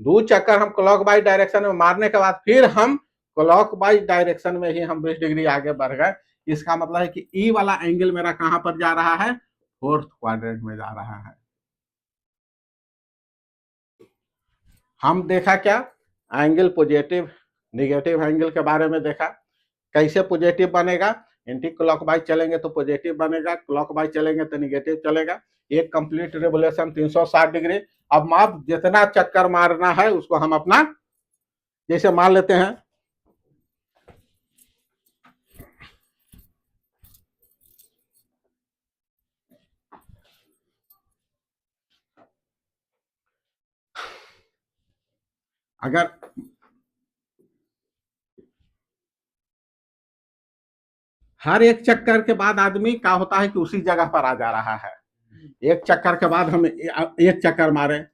2 चक्कर हम क्लॉकवाइज डायरेक्शन में मारने के बाद फिर हम क्लॉकवाइज डायरेक्शन में ही हम 20 डिग्री आगे बढ़ गए। इसका मतलब है कि ई वाला एंगल मेरा कहां पर जा रहा है, 4th क्वाड्रेंट में जा रहा है। हम देखा क्या, एंगल पॉजिटिव निगेटिव एंगल के बारे में देखा, कैसे पॉजिटिव बनेगा, एंटी क्लॉकवाइज चलेंगे तो पॉजिटिव बनेगा, क्लॉकवाइज चलेंगे तो निगेटिव चलेगा। एक कंप्लीट रिवोल्यूशन 360 डिग्री। अब आप जितना चक्कर मारना है उसको हम अपना, जैसे मान लेते हैं अगर हर एक चक्कर के बाद आदमी क्या होता है कि उसी जगह पर आ जा रहा है। एक चक्कर के बाद हम एक चक्कर मारे,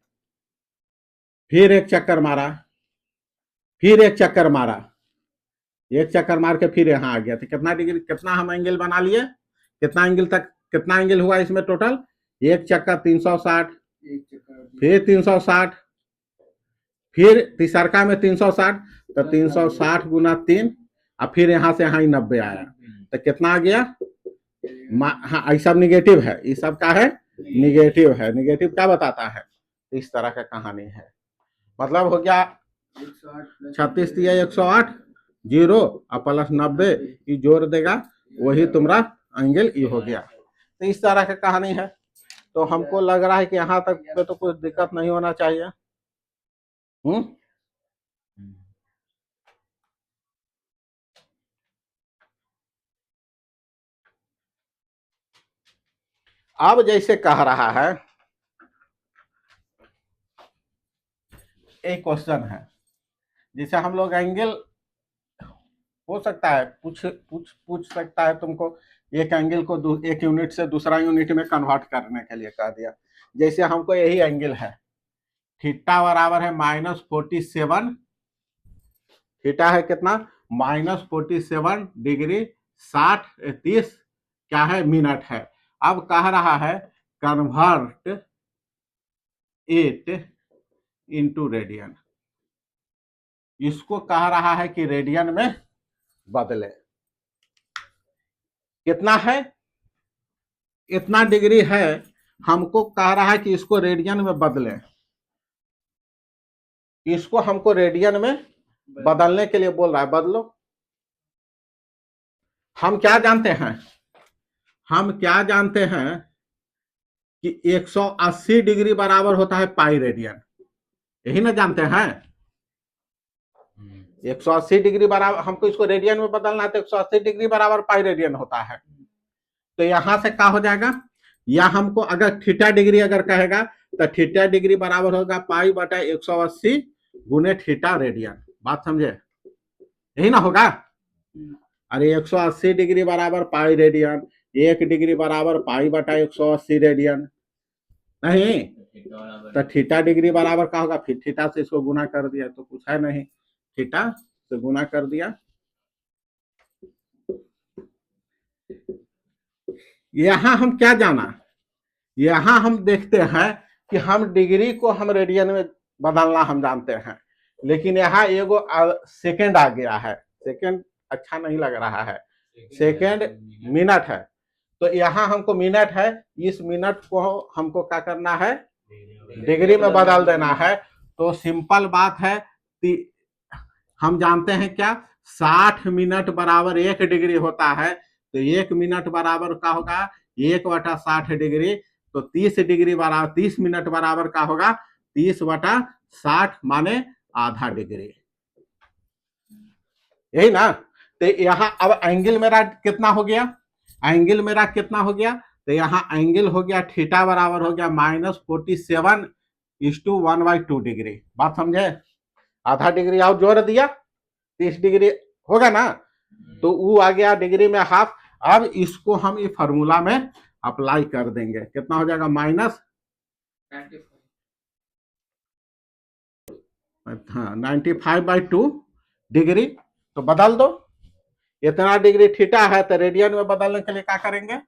फिर एक चक्कर मारा, फिर एक चक्कर मारा, एक चक्कर मार के फिर यहाँ आ गया। तो कितना डिग्री, कितना हम एंगल बना लिए, कितना एंगल तक, कितना एंगल हुआ इसमें टोटल, एक चक्कर 360, फिर 360, फिर तीसरका में 360, तो 360 गुना 3, और फिर यहाँ से यहाँ 90 आया। तो कितना आ गया, हाँ ये सब निगेटिव है, ये सब का है निगेटिव है। निगेटिव क्या बताता है, इस तरह का कहानी है। मतलब हो गया 36 दिया 108, 0 और प्लस 90 ये जोड़ देगा, वही तुम्हारा एंगल ये हो गया। तो इस तरह का कहानी है। तो हमको लग रहा है कि यहाँ तक पे तो कुछ दिक्कत नहीं होना चाहिए। अब जैसे कह रहा है, एक क्वेश्चन है, जैसे हम लोग एंगल हो सकता है पूछ सकता है तुमको, एक एंगल को एक यूनिट से दूसरा यूनिट में कन्वर्ट करने के लिए कह दिया। जैसे हमको यही एंगल है, थीटा बराबर है -47, थीटा है कितना, -47 डिग्री 60 क्या है मिनट है। अब कह रहा है कन्वर्ट इट इनटू रेडियन, इसको कह रहा है कि रेडियन में बदले। कितना है, इतना डिग्री है, हमको कह रहा है कि इसको रेडियन में बदले। इसको हमको रेडियन में बदलने के लिए बोल रहा है, बदलो। हम क्या जानते हैं, हम क्या जानते हैं कि 180 डिग्री बराबर होता है पाई रेडियन, यही ना जानते हैं। 180 डिग्री बराबर, हमको इसको रेडियन में बदलना है तो 180 डिग्री बराबर पाई रेडियन होता है। तो यहां से क्या हो जाएगा, या हमको अगर थीटा डिग्री अगर कहेगा तो थीटा डिग्री बराबर होगा पाई बटा 180 गुने थीटा रेडियन। बात समझे, यही ना होगा। अरे 180 डिग्री बराबर पाई रेडियन, 1 डिग्री बराबर पाई बटा 180 रेडियन, नहीं तो थीटा डिग्री बराबर क्या होगा, फिर थीटा से इसको गुना कर दिया तो कुछ है नहीं, थीटा से गुना कर दिया। यहां हम क्या जाना, यहां हम देखते हैं कि हम डिग्री को हम रेडियन में बदलना हम जानते हैं, लेकिन यहाँ एगो सेकेंड आ गया है, सेकेंड अच्छा नहीं लग रहा है, सेकेंड मिनट है, तो यहाँ हमको मिनट है, इस मिनट को हमको क्या करना है, डिग्री में बदल देना है। तो सिंपल बात है, हम जानते हैं क्या, 60 मिनट बराबर 1 डिग्री होता है, तो 1 मिनट बराबर क्या होगा 1/60 डिग्री, तो 30 डिग्री बराबर 30 मिनट बराबर क्या होगा 30/60 माने आधा डिग्री, यही ना। तो यहाँ अब एंगल मेरा कितना हो गया, एंगल मेरा कितना हो गया, तो यहाँ एंगल हो गया थीटा बराबर हो गया -47/1/2 डिग्री। बात समझे, आधा डिग्री और जोड़ दिया 30 डिग्री होगा ना, तो वो आ गया डिग्री में हाफ। अब इसको हम इस फॉर्मूला में अप्लाई कर देंगे, कितना हो जाएगा -95/2 डिग्री। तो बदल दो, इतना डिग्री थीटा है तो रेडियन में बदलने के लिए क्या करेंगे,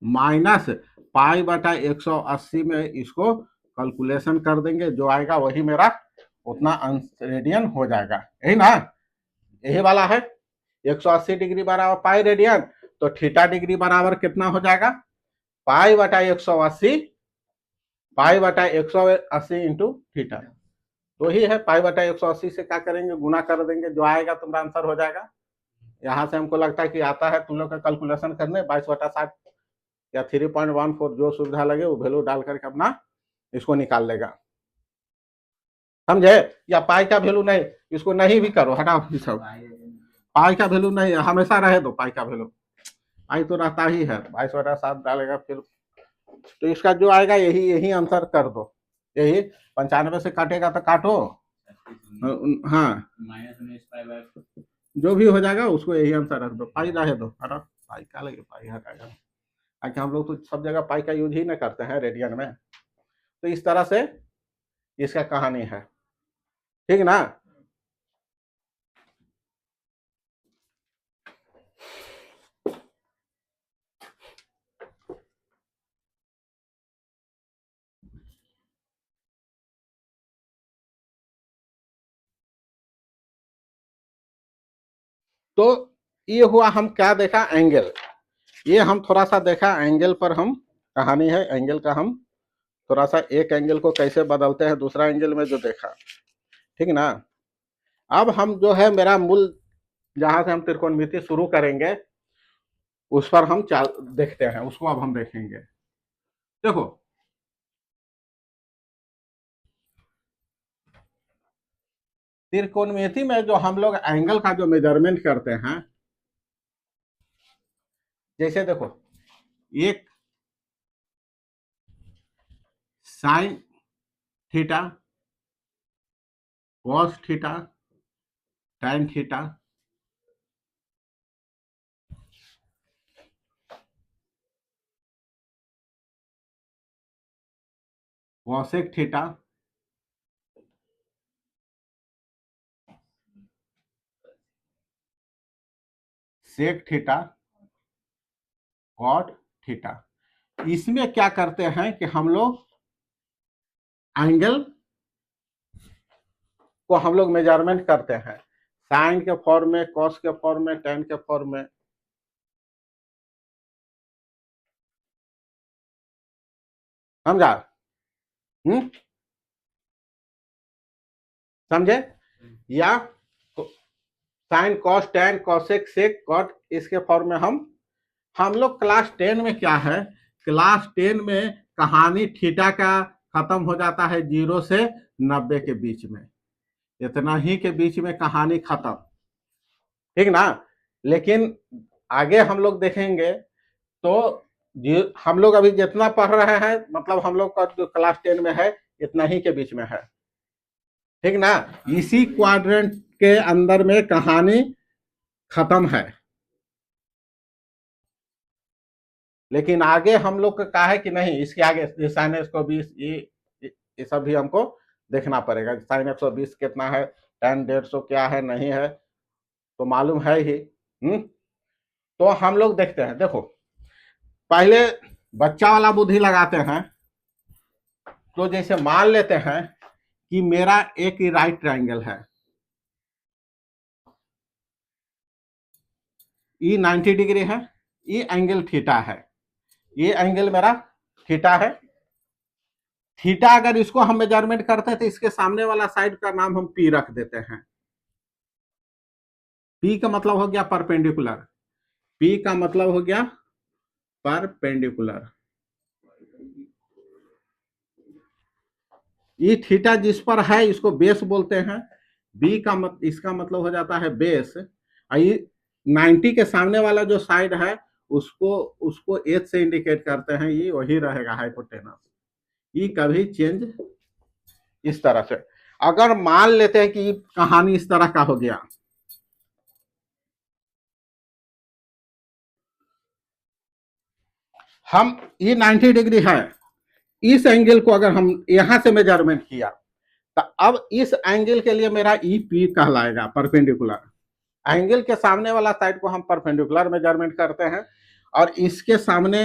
-पाई/180 में इसको कैलकुलेशन कर देंगे, जो आएगा वही मेरा उतना रेडियन हो जाएगा, यही ना, यही वाला है 180 डिग्री बराबर पाई रेडियन, तो थीटा डिग्री बराबर कितना हो जाएगा पाई/180, पाई/180 इंटू थीटा, तो ही है पाई/180 से क्या करेंगे गुना कर देंगे, जो आएगा तुम्हारा आंसर हो जाएगा। यहाँ से हमको लगता है कि आता है तुम लोग का कैलकुलेशन करने 22/60 या 3.14 जो सुविधा लगे वो वैल्यू डाल करके अपना इसको निकाल लेगा, समझे। या पाई का वैल्यू नहीं, इसको नहीं भी करो, हटाओ सब, पाई का वैल्यू नहीं हमेशा रहे दो, पाई का वैल्यू, पाई तो रहता ही है 22/7 डालेगा फिर, तो इसका जो आएगा यही यही आंसर कर दो, यही 95 से काटेगा तो काटो, हाँ जो भी हो जाएगा उसको यही आंसर रख दो, पाई रहे दो, हटा पाई का लगे, पाई हटाएगा, ताकि हम लोग तो सब जगह पाई का यूज ही नहीं करते हैं रेडियन में। तो इस तरह से इसका कहानी है, ठीक ना। तो ये हुआ हम क्या देखा, एंगल, ये हम थोड़ा सा देखा एंगल पर, हम कहानी है एंगल का, हम थोड़ा सा एक एंगल को कैसे बदलते हैं दूसरा एंगल में जो देखा, ठीक ना। अब हम जो है मेरा मूल जहां से हम त्रिकोणमिति शुरू करेंगे उस पर हम देखते हैं, उसको अब हम देखेंगे। देखो त्रिकोणमिति में जो हम लोग एंगल का जो मेजरमेंट करते हैं, जैसे देखो एक sine theta, cos theta, tan theta, cosec theta, sec theta, cot theta, इसमें क्या करते हैं कि हम लोग एंगल को हम लोग मेजरमेंट करते हैं, साइन के फॉर्म में, कॉस के फॉर्म में, टैन के फॉर्म में, समझा, समझे। या sine cos tan cosec sec cot, इसके फॉर्म में हम लोग क्लास 10 में क्या है, क्लास 10 में कहानी थीटा का खत्म हो जाता है 0 से 90 के बीच में, इतना ही के बीच में कहानी खत्म, ठीक ना। लेकिन आगे हम लोग देखेंगे तो हम लोग अभी जितना पढ़ रहे हैं, मतलब हम लोग का जो क्लास 10 में है इतना ही के बीच में है, ठीक ना। इसी क्वाड्रेंट के अंदर में कहानी खत्म है। लेकिन आगे हम लोग का कहा है कि नहीं, इसके आगे साइन 120 ये सब भी हमको देखना पड़ेगा। साइन 120 कितना है, tan 150 क्या है नहीं है तो मालूम है ही। तो हम लोग देखते हैं, देखो पहले बच्चा वाला बुद्धि लगाते हैं। तो जैसे मान लेते हैं कि मेरा एक राइट ट्रायंगल है, ये 90 डिग्री है, ये एंगल थीटा है, ये एंगल मेरा थीटा है। थीटा अगर इसको हम मेजरमेंट करते हैं तो इसके सामने वाला साइड का नाम हम पी रख देते हैं। पी का मतलब हो गया परपेंडिकुलर, पी का मतलब हो गया परपेंडिकुलर। ये थीटा जिस पर है इसको बेस बोलते हैं। बी का इसका मतलब हो जाता है बेस। ये 90 के सामने वाला जो साइड है उसको उसको एच से इंडिकेट करते हैं, ये वही रहेगा हाइपोटेनस। ये कभी चेंज इस तरह से। अगर मान लेते हैं कि कहानी इस तरह का हो गया, हम ये 90 डिग्री है, इस एंगल को अगर हम यहां से मेजरमेंट किया तो अब इस एंगल के लिए मेरा ई पी कहलाएगा परपेंडिकुलर। एंगल के सामने वाला साइड को हम परपेंडिकुलर मेजरमेंट करते हैं, और इसके सामने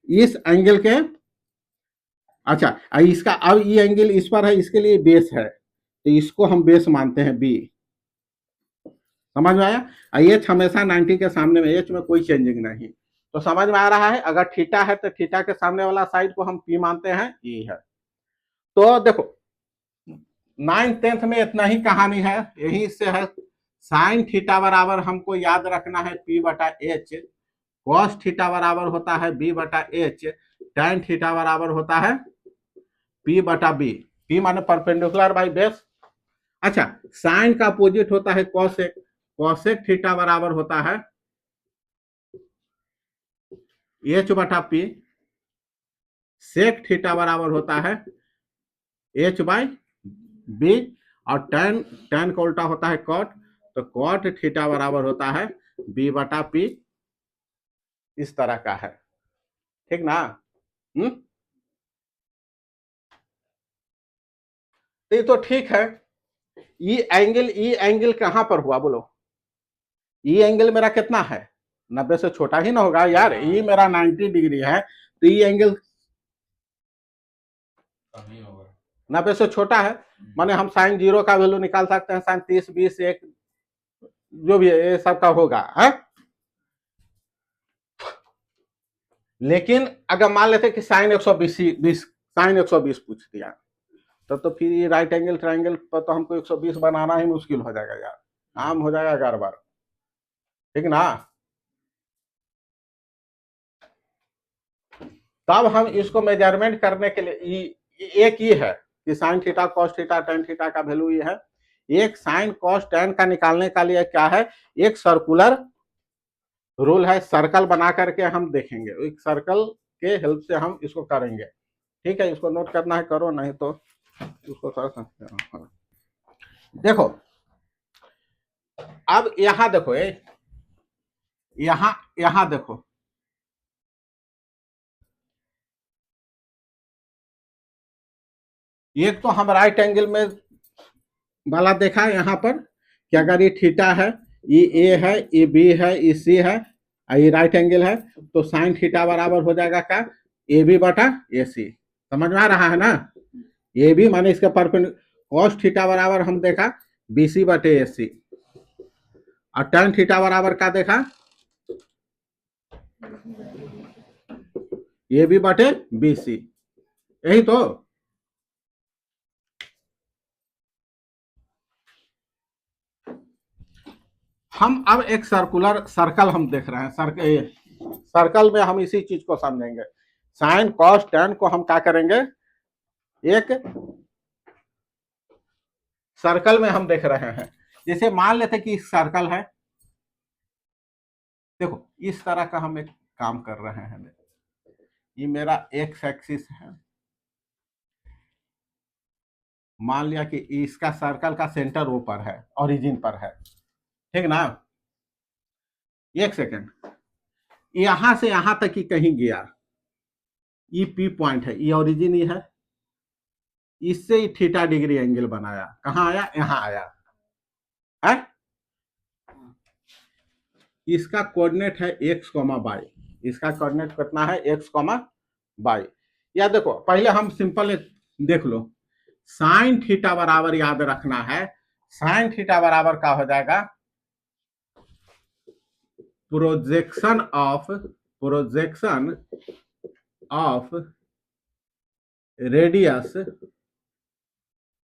इस एंगल के, अच्छा इसका अब ये एंगल इस पर है, इसके लिए बेस है तो इसको हम बेस मानते हैं बी। समझ में आया। एच हमेशा 90 के सामने में, एच में कोई चेंजिंग नहीं। तो समझ में आ रहा है, अगर थीटा है तो थीटा के सामने वाला साइड को हम पी मानते हैं, ई है। तो देखो 9th 10th में इतना ही कहानी है, यही से है। साइन थीटा बराबर हमको याद रखना है पी बटा एच, कॉस थीटा बराबर होता है बी बटा एच, टैन थीटा बराबर होता है पी बटा बी। पी माने परपेंडिकुलर बाई बेस। अच्छा, साइन का अपोजिट होता है कॉसेक, कॉसेक थीटा बराबर होता है एच बटा पी, सेक थीटा बराबर होता है एच बाई बी, और टैन टैन का उल्टा होता है कॉट, तो कॉट थीटा बराबर होता है बी बटा पी। इस तरह का है, ठीक ना। ये तो ठीक है। ई एंगल कहां पर हुआ बोलो, ई एंगल मेरा कितना है, 90 से छोटा ही ना होगा यार। ई मेरा 90 डिग्री है तो ई एंगल 90 से छोटा है, माने हम साइन 0 का वैल्यू निकाल सकते हैं, साइन 30 20 1 जो भी है ये सब का होगा है। लेकिन अगर मान लेते कि साइन 120 साइन 120 पूछ दिया तो फिर ये राइट एंगल ट्राइंगल पर तो हमको 120 बनाना ही मुश्किल हो जाएगा यार, काम हो जाएगा गड़बड़, ठीक ना। तब हम इसको मेजरमेंट करने के लिए एक ही है कि sign theta cos theta tan theta का वैल्यू ये है। एक साइन कॉस टेन का निकालने का लिए क्या है, एक सर्कुलर रूल है, सर्कल बना करके हम देखेंगे, एक सर्कल के हेल्प से हम इसको करेंगे। ठीक है, इसको नोट करना है करो, नहीं तो उसको सर देखो। अब यहां देखो, यहां देखो, एक तो हम राइट एंगल में वाला देखा है यहाँ पर कि अगर ये थीटा है, ये ए है, ये बी है, ये सी है, ये राइट एंगल है, तो साइन थीटा बराबर हो जाएगा क्या, ए बी बटा ए सी। समझ में आ रहा है ना। ए बी माने इसका परपेंडिकुलर, कॉस थीटा बराबर हम देखा बी सी बटे ए सी, और टेन थीटा बराबर क्या देखा ए बी बटे बी सी, यही तो। हम अब एक सर्कुलर सर्कल हम देख रहे हैं। सर्कल में हम इसी चीज को समझेंगे। साइन कॉस टैन को हम क्या करेंगे, एक सर्कल में हम देख रहे हैं। जैसे मान लेते कि सर्कल है, देखो इस तरह का हम एक काम कर रहे हैं। ये मेरा एक्स एक्सिस है, मान लिया कि इसका सर्कल का सेंटर ऊपर है, ओरिजिन पर है, ठीक ना। एक सेकेंड, यहां से यहां तक ही कहीं गया, ये पी पॉइंट है, ये ओरिजिन ही है, इससे ही थीटा डिग्री एंगल बनाया। कहां आया, यहां आया है। इसका कोऑर्डिनेट है एक्स कॉमा वाई, इसका कोऑर्डिनेट कितना है, एक्स कॉमा वाई। या देखो पहले हम सिंपल देख लो, साइन थीटा बराबर याद रखना है, साइन थीटा बराबर क्या हो जाएगा, projection of radius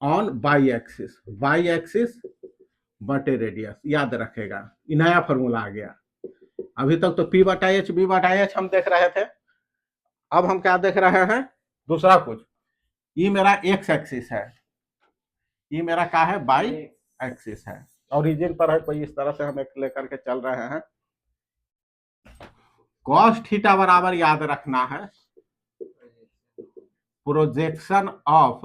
on y axis बटे रेडियस। याद रखेगा, ये नया फॉर्मूला आ गया। अभी तक तो P बटा एच बी बटा एच हम देख रहे थे, अब हम क्या देख रहे हैं, दूसरा कुछ। ये मेरा एक्स एक्सिस है, ये मेरा क्या है, वाई एक्सिस है, ओरिजिन पर है कोई, इस तरह से हम एक लेकर के चल रहे हैं। कॉस थीटा बराबर याद रखना है projection of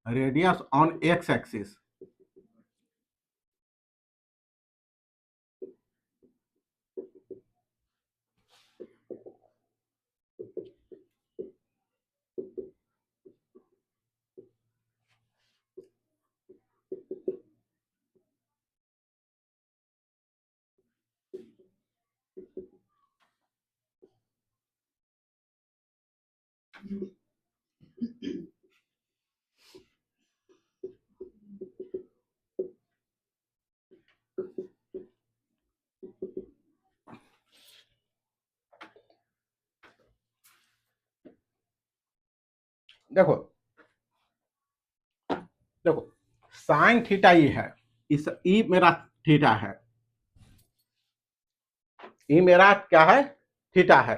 radius on x axis. देखो देखो साइन थीटा ये है, इस ई मेरा थीटा है, ये मेरा क्या है, थीटा है।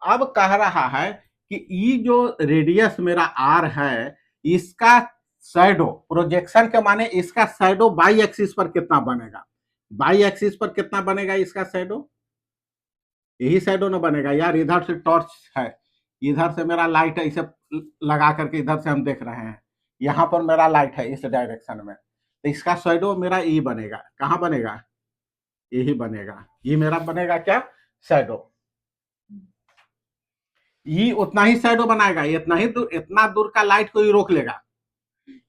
अब कह रहा है कि ये जो रेडियस मेरा आर है, इसका शैडो, प्रोजेक्शन के माने इसका शैडो बाई एक्सिस पर कितना बनेगा, बाई एक्सिस पर कितना बनेगा इसका शैडो, यही शैडो ना बनेगा यार। इधर से टॉर्च है, इधर से मेरा लाइट है, इसे लगा करके इधर से हम देख रहे हैं, यहाँ पर मेरा लाइट है इस डायरेक्शन में, तो इसका शैडो मेरा ई बनेगा। कहाँ बनेगा, यही बनेगा, ये मेरा बनेगा क्या, शैडो। ये उतना ही शैडो बनाएगा, इतना ही दूर, इतना दूर का लाइट को ही रोक लेगा।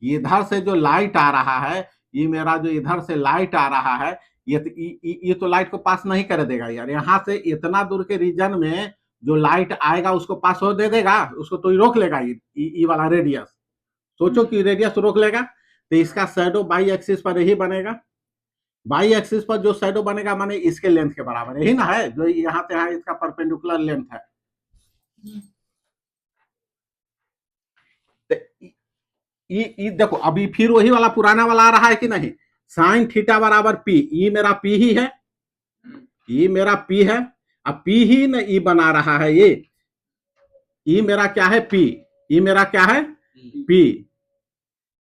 इधर से जो लाइट आ रहा है, ये मेरा जो इधर से लाइट आ रहा है, ये तो लाइट को पास नहीं कर देगा यार। यहाँ से इतना दूर के रीजन में जो लाइट आएगा उसको पास हो दे देगा, उसको तो ही रोक लेगा ये वाला रेडियस। सोचो कि रेडियस रोक लेगा, तो इसका शैडो बाई एक्सिस पर यही बनेगा। बाई एक्सिस पर जो शैडो बनेगा माने इसके लेंथ के बराबर, यही ना है जो यहाँ से है, इसका परपेंडिकुलर लेंथ है। ये देखो अभी फिर वही वाला पुराना वाला आ रहा है कि नहीं, साइन थीटा बराबर पी, ये मेरा पी ही है, ये मेरा पी है। अब पी ही न ई बना रहा है, ये मेरा क्या है, पी, ये मेरा क्या है, पी,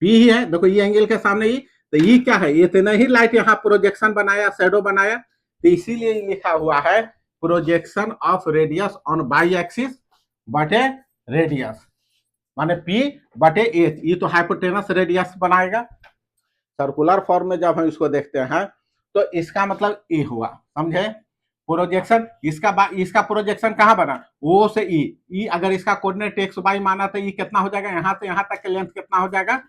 पी ही है। देखो ये एंगल के सामने ही, तो ये क्या है, इतना ही लाइट यहाँ प्रोजेक्शन बनाया, शैडो बनाया, तो इसीलिए लिखा हुआ है projection of radius on y axis बटे रेडियस, माने पी बटे एच। ये तो हाइपोटेनस रेडियस बनाएगा। सर्कुलर फॉर्म में जब हम इसको देखते हैं तो इसका मतलब ए हुआ, समझे। प्रोजेक्शन इसका प्रोजेक्शन कहाँ बना, ओ से ई अगर इसका कोऑर्डिनेट एक्स वाई माना तो ये कितना हो जाएगा, यहाँ से यहाँ तक के लेंथ कितना हो जाएगा,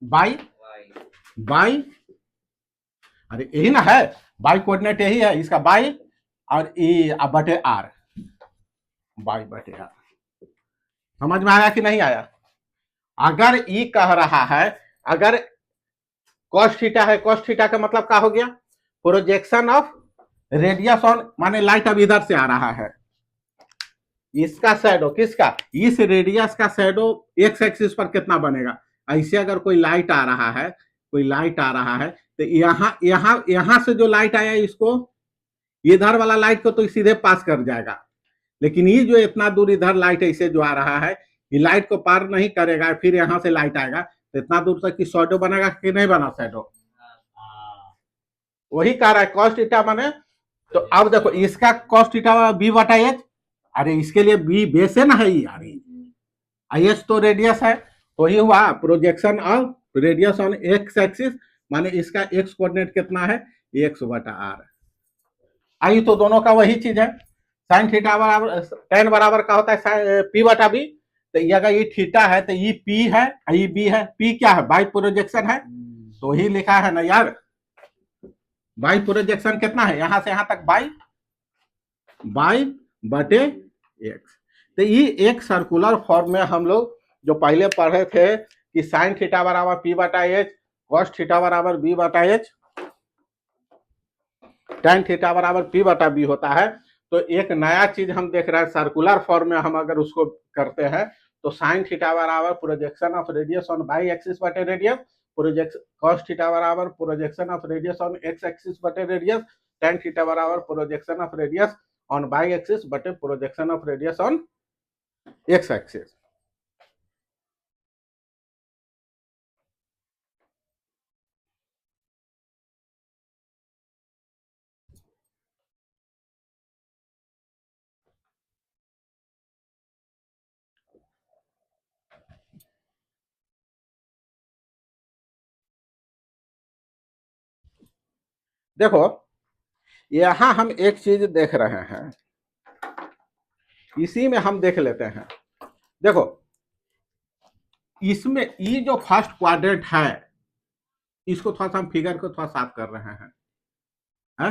बाई, अरे यही ना है, बाई कोऑर्डिनेट यही है इसका, बाई और ई बटे आर, बाई बटे आर। समझ में आया कि नहीं आया। अगर ई कह रहा है, अगर cos थीटा है, cos थीटा का मतलब क्या हो गया, प्रोजेक्शन ऑफ रेडियस ऑन, माने लाइट अब इधर से आ रहा है, इसका शैडो किसका, इस रेडियस का शैडो एक्स एक्सिस पर कितना बनेगा। ऐसे अगर कोई लाइट आ रहा है, कोई लाइट आ रहा है, तो यहाँ यहाँ यहाँ से जो लाइट आया इसको, इधर वाला लाइट को तो सीधे पास कर जाएगा, लेकिन ये जो इतना दूर इधर लाइट ऐसे जो आ रहा है, ये लाइट को पार नहीं करेगा, फिर यहाँ से लाइट आएगा तो इतना दूर तक की शैडो बनेगा कि नहीं बना शैडो। वही कह रहा है कॉस थीटा बने। तो अब देखो इसका कॉस थीटा बी बटा एच, अरे इसके लिए बी बेस है ना, है यार, आई एच तो रेडियस है, तो ये हुआ projection of radius on x axis, माने इसका एक्स कोऑर्डिनेट कितना है, एक्स बटा आर। आई तो दोनों का वही चीज है, साइन थीटा बराबर टेन बराबर का होता है पी बटा बी। तो ये अगर ये थीटा है तो ये पी है, ये बी है, पी क्या है, बाई प्रोजेक्शन है, तो ही लिखा है ना यार, बाई प्रोजेक्शन कितना है, यहां से यहां तक बाई बाई बटे एक्स। तो ये एक सर्कुलर फॉर्म में हम लोग जो पहले पढ़े थे कि साइन थीटा बराबर पी बटा एच, कॉस थीटा बराबर बी बटा एच, टेन थीटा बराबर पी बटा बी होता है। तो एक नया चीज हम देख रहे हैं, सर्कुलर फॉर्म में हम अगर उसको करते हैं तो साइन थीटा बराबर projection of radius on y axis बटे रेडियस, प्रोजेक्शन कॉस थीटा बराबर projection of radius on x axis बटे रेडियस, टेन थीटा बराबर projection of radius on y axis बटे projection of radius on x axis. देखो यहां हम एक चीज देख रहे हैं, इसी में हम देख लेते हैं। देखो इसमें ये जो फर्स्ट क्वाड्रेंट है, इसको थोड़ा सा हम फिगर को थोड़ा साफ कर रहे हैं, है?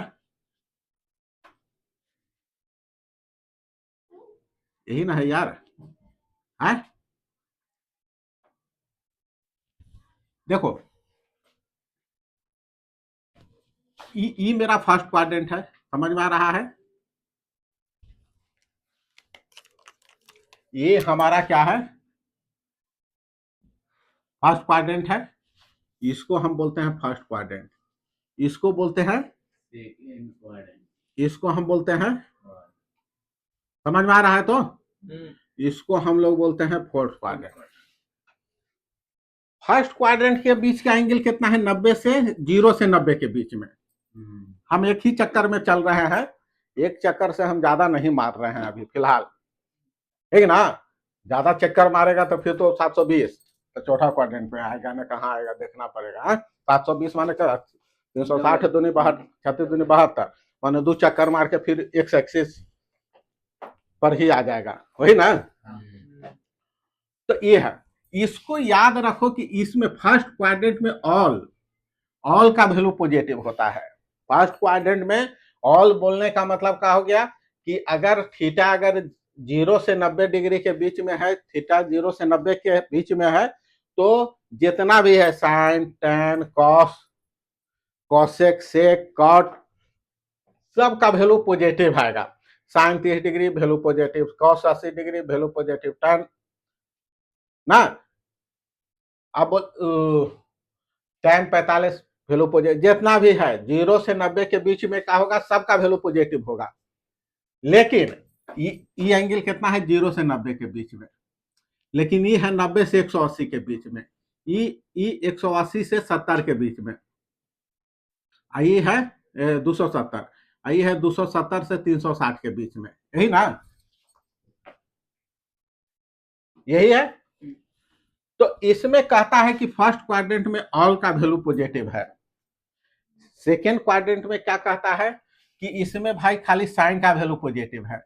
यही ना है यार, है? देखो ये मेरा फर्स्ट क्वाड्रेंट है, समझ में आ रहा है, ये हमारा क्या है, फर्स्ट क्वाड्रेंट है, इसको हम बोलते हैं फर्स्ट क्वाड्रेंट, इसको बोलते हैं, इसको हम बोलते हैं, समझ में आ रहा है, तो इसको हम लोग बोलते हैं फोर्थ क्वाड्रेंट। फर्स्ट क्वाड्रेंट के बीच का एंगल कितना है, 90 से 0 से 90 के बीच में। हम एक ही चक्कर में चल रहे हैं, एक चक्कर से हम ज्यादा नहीं मार रहे हैं अभी फिलहाल, ठीक ना, ज्यादा चक्कर मारेगा तो फिर तो 720 तो चौथा क्वाड्रेंट में आएगा ना, कहाँ आएगा देखना पड़ेगा। 720 माने क्या, 360 दूनी 36 दूनी 72, माने 2 चक्कर मार के फिर एक्स एक्सिस पर ही आ जाएगा, वही ना। तो ये है, इसको याद रखो कि इसमें फर्स्ट क्वाड्रेंट में ऑल का वैल्यू पॉजिटिव होता है। फर्स्ट क्वाड्रेंट में ऑल बोलने का मतलब क्या हो गया कि अगर थीटा अगर 0 से 90 डिग्री के बीच में है, थीटा 0 से 90 के बीच में है, तो जितना भी है sine tan cos cosec sec cot सबका वैल्यू पॉजिटिव आएगा। Sine 30 degree value positive, cos 80 degree value positive, tan ना, अब टेन 45 वैल्यू पॉजिटिव, जितना भी है 0 से 90 के बीच में क्या होगा, सबका वैल्यू पॉजिटिव होगा। लेकिन ये एंगल कितना है, 0 से 90 के बीच में, लेकिन ये है 90 से 180 के बीच में, ये 180 से 70 के बीच में, ये है 270, ये है 270 से 360 के बीच में, यही ना, यही है। तो इसमें कहता है कि फर्स्ट क्वाड्रेंट में ऑल का वैल्यू पॉजिटिव है। सेकेंड क्वाड्रेंट में क्या कहता है कि इसमें भाई खाली साइन का वैल्यू पॉजिटिव है।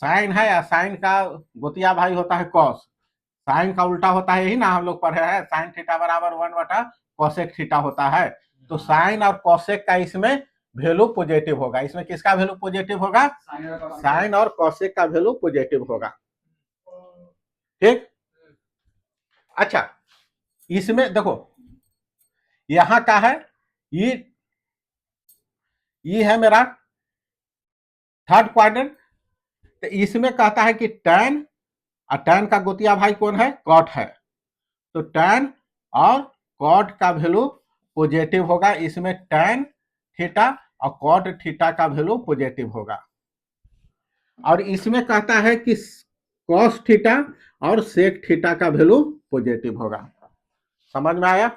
साइन है या साइन का गोतिया भाई होता है कॉस, साइन का उल्टा होता है, यही ना हम लोग पढ़े हैं, साइन थीटा बराबर 1 बटा कॉसेक थीटा होता है। तो साइन और कॉसेक का इसमें वैल्यू पॉजिटिव होगा। इसमें किसका वैल्यू पॉजिटिव होगा, साइन और कॉसेक का वैल्यू पॉजिटिव होगा, ठीक। अच्छा इसमें देखो यहां का है, ये है मेरा थर्ड क्वाड्रेंट, तो इसमें कहता है कि tan, और tan का गोतिया भाई कौन है, cot है, तो tan और cot का वैल्यू पॉजिटिव होगा, इसमें tan थीटा और cot थीटा का वैल्यू पॉजिटिव होगा। और इसमें कहता है कि cos थीटा और sec थीटा का वैल्यू पॉजिटिव होगा। समझ में आया?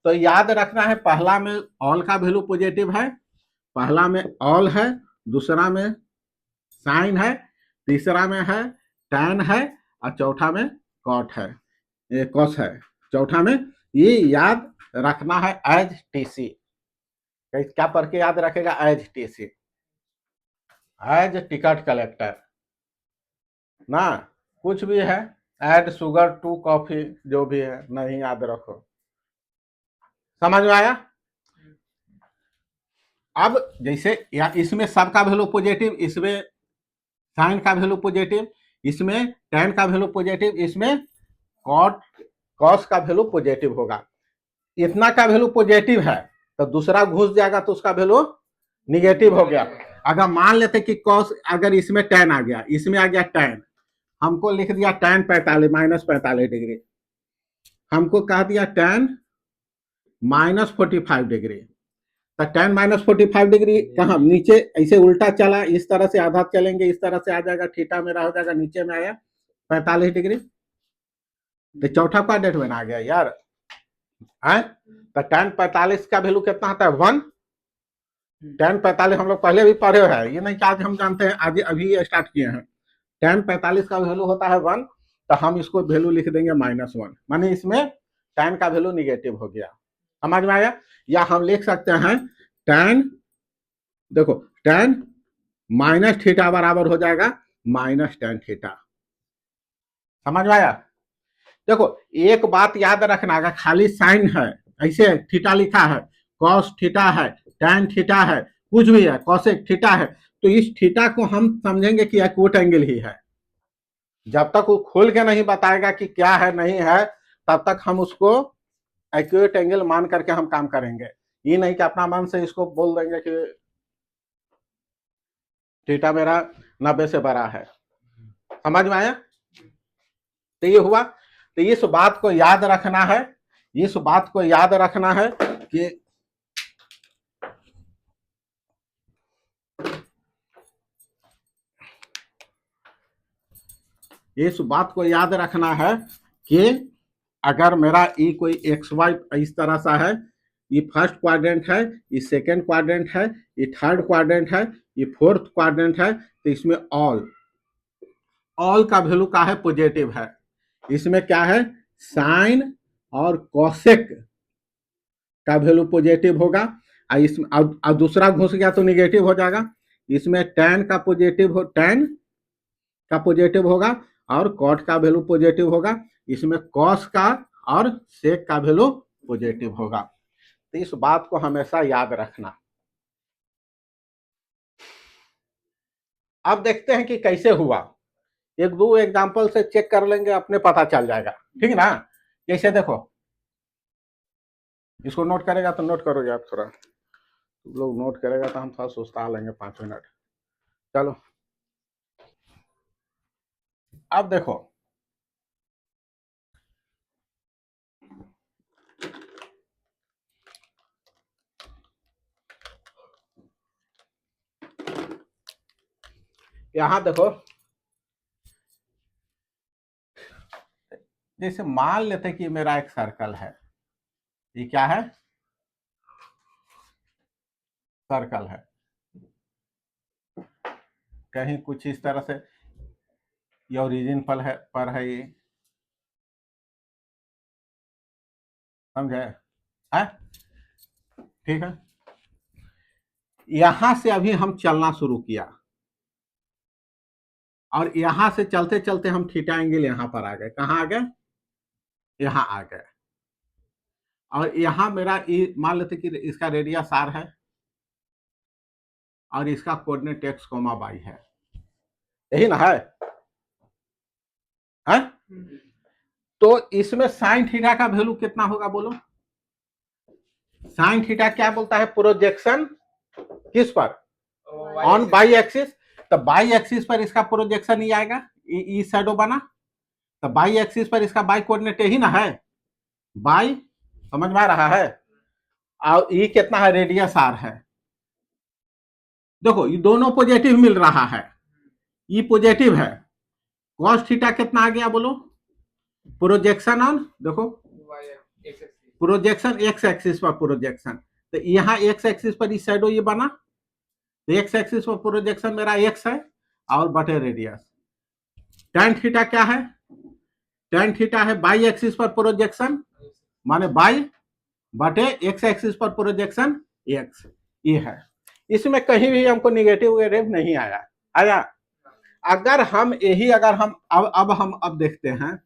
तो याद रखना है, पहला में ऑल का वैल्यू पॉजिटिव है, पहला में ऑल है, दूसरा में साइन है, तीसरा में है टैन है, और चौथा में कॉट है, ये कॉस है, चौथा में। ये याद रखना है एज टीसी। क्या पढ़ के याद रखेगा? As TC, as ticket collector ना, कुछ भी है, एड शुगर टू कॉफी, जो भी है, नहीं याद रखो। समझ में आया? अब जैसे इसमें सब का वैल्यू पॉजिटिव, इसमें साइन का वैल्यू पॉजिटिव, इसमें टैन का वैल्यू पॉजिटिव, इसमें कॉट कॉस का वैल्यू पॉजिटिव होगा। इतना का वैल्यू पॉजिटिव है तो दूसरा घुस जाएगा तो उसका वैल्यू निगेटिव हो गया। अगर मान लेते कि कॉस, अगर इसमें टैन आ गया, इसमें आ गया टैन, हमको लिख दिया टैन 45 माइनस 45 डिग्री, हमको कह दिया टैन माइनस 45 डिग्री, तो टैन माइनस 45 डिग्री कहाँ, नीचे ऐसे उल्टा चला, इस तरह से आधा चलेंगे, इस तरह से आ जाएगा, थीटा मेरा हो जाएगा, नीचे में आया 45 डिग्री, तो चौथा क्वाड्रेंट में आ गया यार है। तो टैन 45 का वैल्यू कितना आता है? 1। टैन 45 हम लोग पहले भी पढ़े हैं, ये नहीं कि आज हम जानते हैं, आज अभी स्टार्ट किए हैं। टैन 45 का वैल्यू होता है 1, तो हम इसको वैल्यू लिख देंगे -1, माने इसमें टैन का वैल्यू निगेटिव हो गया। समझ में आया? या हम लिख सकते हैं टैन, देखो टैन माइनस थीटा बराबर हो जाएगा माइनस टैन थीटा। समझ में आया? देखो एक बात याद रखना, अगर खाली साइन है, ऐसे थीटा लिखा है, कॉस थीटा है, टैन थीटा है, कुछ भी है, कॉसेक थीटा है, तो इस थीटा को हम समझेंगे कि एक्यूट एंगल ही है। जब तक वो खोल के नहीं बताएगा कि क्या है नहीं है, तब तक हम उसको एक्यूट एंगल मान करके हम काम करेंगे। ये नहीं कि अपना मन से इसको बोल देंगे कि थीटा मेरा 90 से बड़ा है। समझ में आया? तो ये हुआ। तो इस बात को याद रखना है, इस बात को याद रखना है कि इस बात को याद रखना है कि अगर मेरा ई कोई एक्स वाई इस तरह सा है, ये फर्स्ट क्वाड्रेंट है, ये सेकंड क्वाड्रेंट है, ये थर्ड क्वाड्रेंट है, ये फोर्थ क्वाड्रेंट है, तो इसमें ऑल का वैल्यू का है पॉजिटिव है। इसमें क्या है? साइन और कोसेक का वैल्यू पॉजिटिव होगा, और इसमें और दूसरा घुस गया तो निगेटिव हो जाएगा। इसमें टैन का पॉजिटिव होगा और कॉट का वैल्यू पॉजिटिव होगा, इसमें कॉस का और सेक का वैल्यू पॉजिटिव होगा। तो इस बात को हमेशा याद रखना। अब देखते हैं कि कैसे हुआ, एक दो एग्जांपल से चेक कर लेंगे, अपने पता चल जाएगा, ठीक है ना। जैसे देखो, इसको नोट करेगा तो नोट करोगे आप, थोड़ा लोग नोट करेगा तो हम थोड़ा सोचता लेंगे 5 मिनट। चलो अब देखो, यहां देखो, जैसे मान लेते कि मेरा एक सर्कल है, ये क्या है? सर्कल है, कहीं कुछ इस तरह से ये ओरिजिन पर है ये, समझे? है ठीक है। यहां से अभी हम चलना शुरू किया, और यहां से चलते चलते हम थीटा एंगल यहां पर आ गए। कहां आ गए? यहां आ गए। और यहां मेरा मान लेते कि इसका रेडियस r है और इसका कोऑर्डिनेट x, y है, यही ना है? तो इसमें साइन थीटा का वैल्यू कितना होगा बोलो? साइन थीटा क्या बोलता है? प्रोजेक्शन किस पर? On y axis. तो बाई एक्सिस पर इसका प्रोजेक्शन ही आएगा, ई शैडो बना, तो बाई एक्सिस पर इसका बाई कोऑर्डिनेट यही ना है, बाई, समझ में आ रहा है, और ई कितना है, रेडियस आर है। देखो ये दोनों पॉजिटिव मिल रहा है, ई पॉजिटिव है, कॉस थीटा कितना आ गया बोलो, प्रोजेक्शन ऑन, देखो प्रोजेक्शन एक्स एक्सिस पर प्रोजेक्शन, तो यहाँ एक्स एक्सिस पर इस शैडो ये बना, तो एक्स एक्सिस पर प्रोजेक्शन मेरा एक्स है और बटे रेडियस। tan थीटा क्या है, tan थीटा है बाई एक्सिस पर प्रोजेक्शन माने बाई बटे एक्स एक्सिस पर प्रोजेक्शन एक्स, ये है। इसमें कहीं भी हमको निगेटिव वेरिएबल नहीं आया, आया? अगर हम यही, अगर हम अब देखते हैं,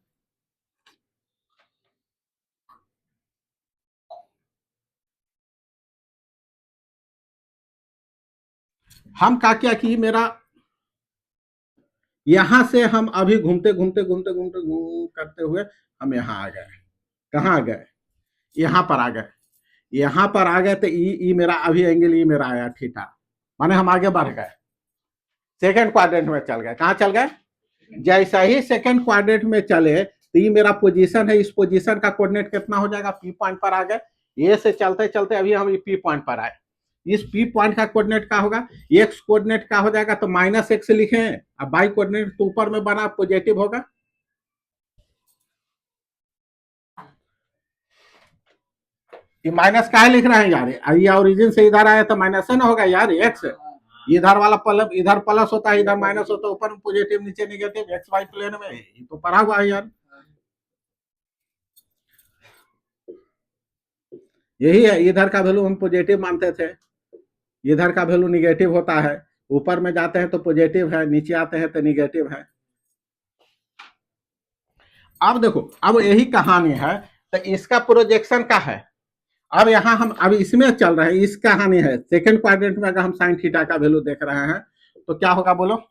हम क्या कि मेरा यहां से हम अभी घूमते घूमते घूमते घूमते करते हुए हम यहाँ आ गए, कहाँ आ गए, यहाँ पर आ गए, यहाँ पर आ गए, तो ई मेरा अभी एंगल ई मेरा आया थीटा, माने हम आगे बढ़ गए, सेकंड क्वाड्रेंट में चल गए। कहाँ चल गए, जैसा ही सेकंड क्वाड्रेंट में चले तो ये मेरा पोजीशन है, इस पोजीशन का कोऑर्डिनेट कितना हो जाएगा, पी पॉइंट पर आ गए, ए से चलते चलते अभी हम पी पॉइंट पर आए, इस पी पॉइंट का कोऑर्डिनेट क्या होगा, एक्स कोऑर्डिनेट क्या हो जाएगा, तो माइनस एक्स लिखे, अब बाई कोऑर्डिनेट तो ऊपर में बना पॉजिटिव होगा, ये माइनस का लिख रहे हैं यार, ये ओरिजिन से इधर आया तो माइनस है ना होगा यार, एक्स इधर वाला प्लस, इधर प्लस होता है, इधर माइनस होता है, ऊपर में पॉजिटिव नीचे नेगेटिव, एक्स वाई प्लेन में, ये तो पढ़ा हुआ है यार, यही है। इधर का वैल्यू हम पॉजिटिव मानते थे, इधर का वैल्यू निगेटिव होता है, ऊपर में जाते हैं तो पॉजिटिव है, नीचे आते हैं तो निगेटिव है। अब देखो, अब यही कहानी है, तो इसका प्रोजेक्शन का है, अब यहाँ हम अब इसमें चल रहे हैं, इस कहानी है सेकंड क्वाड्रेंट में, अगर हम साइन थीटा का वैल्यू देख रहे हैं तो क्या होगा बोलो,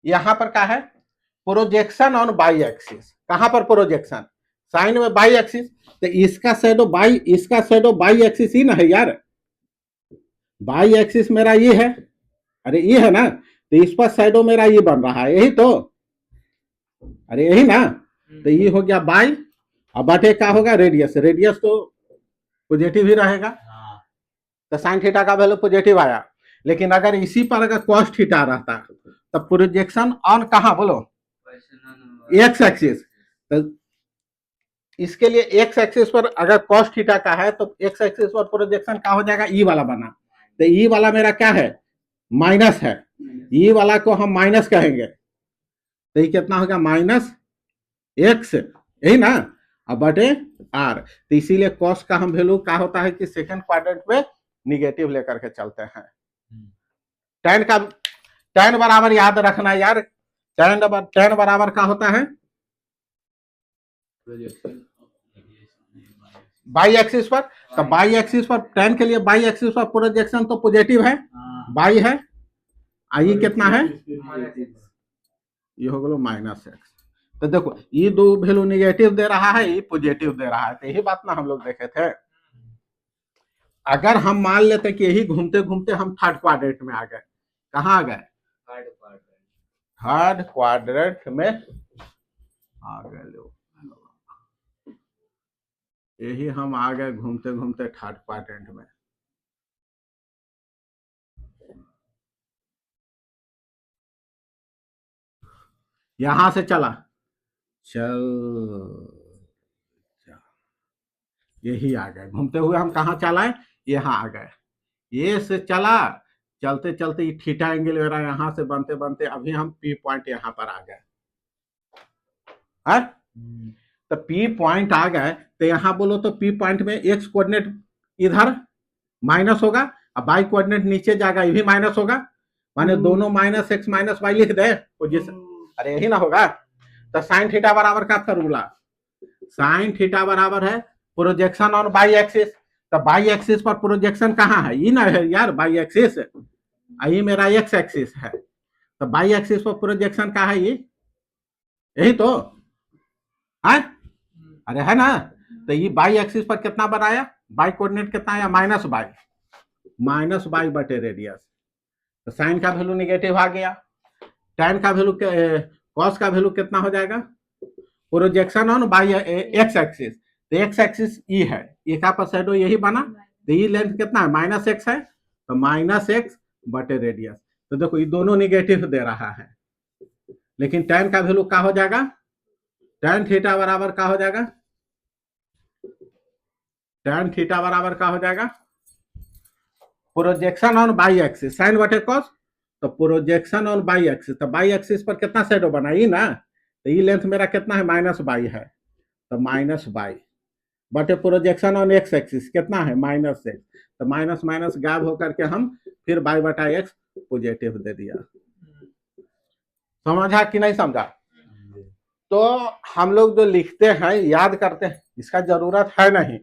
यहाँ पर क्या है, प्रोजेक्शन ऑन बाई एक्सिस, कहां पर प्रोजेक्शन, साइन में बाई एक्सिस, तो इसका शैडो बाई, इसका शैडो बाई एक्सिस ही ना है यार, बाई एक्सिस मेरा ये है, अरे ये है ना, तो इस पर शैडो मेरा ये बन रहा है, यही तो, अरे यही ना, तो ये हो गया बाई, अब बटे क्या होगा, रेडियस, रेडियस तो पॉजिटिव ही रहेगा, तो साइन थीटा का वैल्यू पॉजिटिव आया, लेकिन अगर इसी पर अगर कॉस थीटा रहता तब प्रोजेक्शन ऑन कहाँ बोलो, एक्स एक्सिस, तो इसके लिए एक्स एक्सिस पर अगर कॉस थीटा का है तो एक्स एक्सिस पर प्रोजेक्शन क्या हो जाएगा, ई वाला बना, तो ई वाला मेरा क्या है, माइनस है, ई वाला को हम माइनस कहेंगे, तो ये कितना होगा, माइनस एक्स, यही ना, अब बटे आर, तो इसीलिए कॉस का हम वैल्यू क्या होता है कि सेकंड क्वाड्रेंट में निगेटिव लेकर के चलते हैं। tan का, tan बराबर याद रखना यार, tan बराबर क्या होता है, बाई एक्सिस पर, तो बाई एक्सिस पर tan के लिए बाई एक्सिस पर प्रोजेक्शन तो पॉजिटिव है, बाई है, आई कितना है, ये हो गया माइनस एक्स, तो देखो ये दो वैल्यू निगेटिव दे रहा है, ये पॉजिटिव दे रहा है, तो यही बात ना हम लोग देखे थे। अगर हम मान लेते कि यही घूमते घूमते हम थर्ड क्वाड्रेंट में आ गए, कहाँ आ गए, थर्ड क्वाड्रेंट में आ गए, लो यही हम आ गए घूमते घूमते थर्ड क्वाड्रेंट में, यहां से चला, चल यही आ गए घूमते हुए, हम कहाँ चलाए, यहाँ आ गए, ये से चला, चलते चलते थीटा एंगल मेरा यहाँ से बनते बनते अभी हम पी पॉइंट यहाँ पर आ गए, है तो पी पॉइंट आ गए, तो यहाँ बोलो तो पी पॉइंट में एक्स कोऑर्डिनेट इधर माइनस होगा, अब वाई कोऑर्डिनेट नीचे जाएगा, ये भी माइनस होगा, माने दोनों माइनस एक्स माइनस वाई लिख दे पोजीशन, अरे यही ना होगा, तो साइन थीटा बराबर का फॉर्मूला, साइन थीटा बराबर है प्रोजेक्शन ऑन बाई एक्सिस, तो बाई एक्सिस पर प्रोजेक्शन कहाँ है, ये ना है यार, बाई एक्सिस, ये मेरा एक्स एक्सिस है, तो बाई एक्सिस पर प्रोजेक्शन कहाँ है, ये यही तो है, अरे है ना, तो ये बाई एक्सिस पर कितना बनाया, बाई कोऑर्डिनेट कितना आया, माइनस बाई बटे रेडियस, तो साइन का वैल्यू निगेटिव आ गया, tan का वैल्यू, cos का वैल्यू कितना हो जाएगा, projection on by x axis, तो एक्स एक्सिस ई है, ये का पर शेडो यही बना, तो ई लेंथ कितना है, माइनस एक्स है, तो माइनस एक्स बटे रेडियस, तो देखो ये दोनों निगेटिव दे रहा है, लेकिन tan का वैल्यू क्या हो जाएगा, tan थीटा बराबर क्या हो जाएगा, tan थीटा बराबर क्या हो जाएगा, projection on y axis sine बटे कॉस, तो प्रोजेक्शन ऑन बाई एक्सिस, तो बाई एक्सिस पर कितना शेडो बना, ई ना, तो ई लेंथ मेरा कितना है, माइनस बाई है, तो माइनस बाई बटे प्रोजेक्शन ऑन एक्स एक्सिस कितना है, माइनस एक्स, तो माइनस माइनस गायब होकर के हम फिर बाई बटा एक्स पॉजिटिव दे दिया, समझा कि नहीं समझा। तो हम लोग जो लिखते हैं याद करते हैं, इसका जरूरत है नहीं,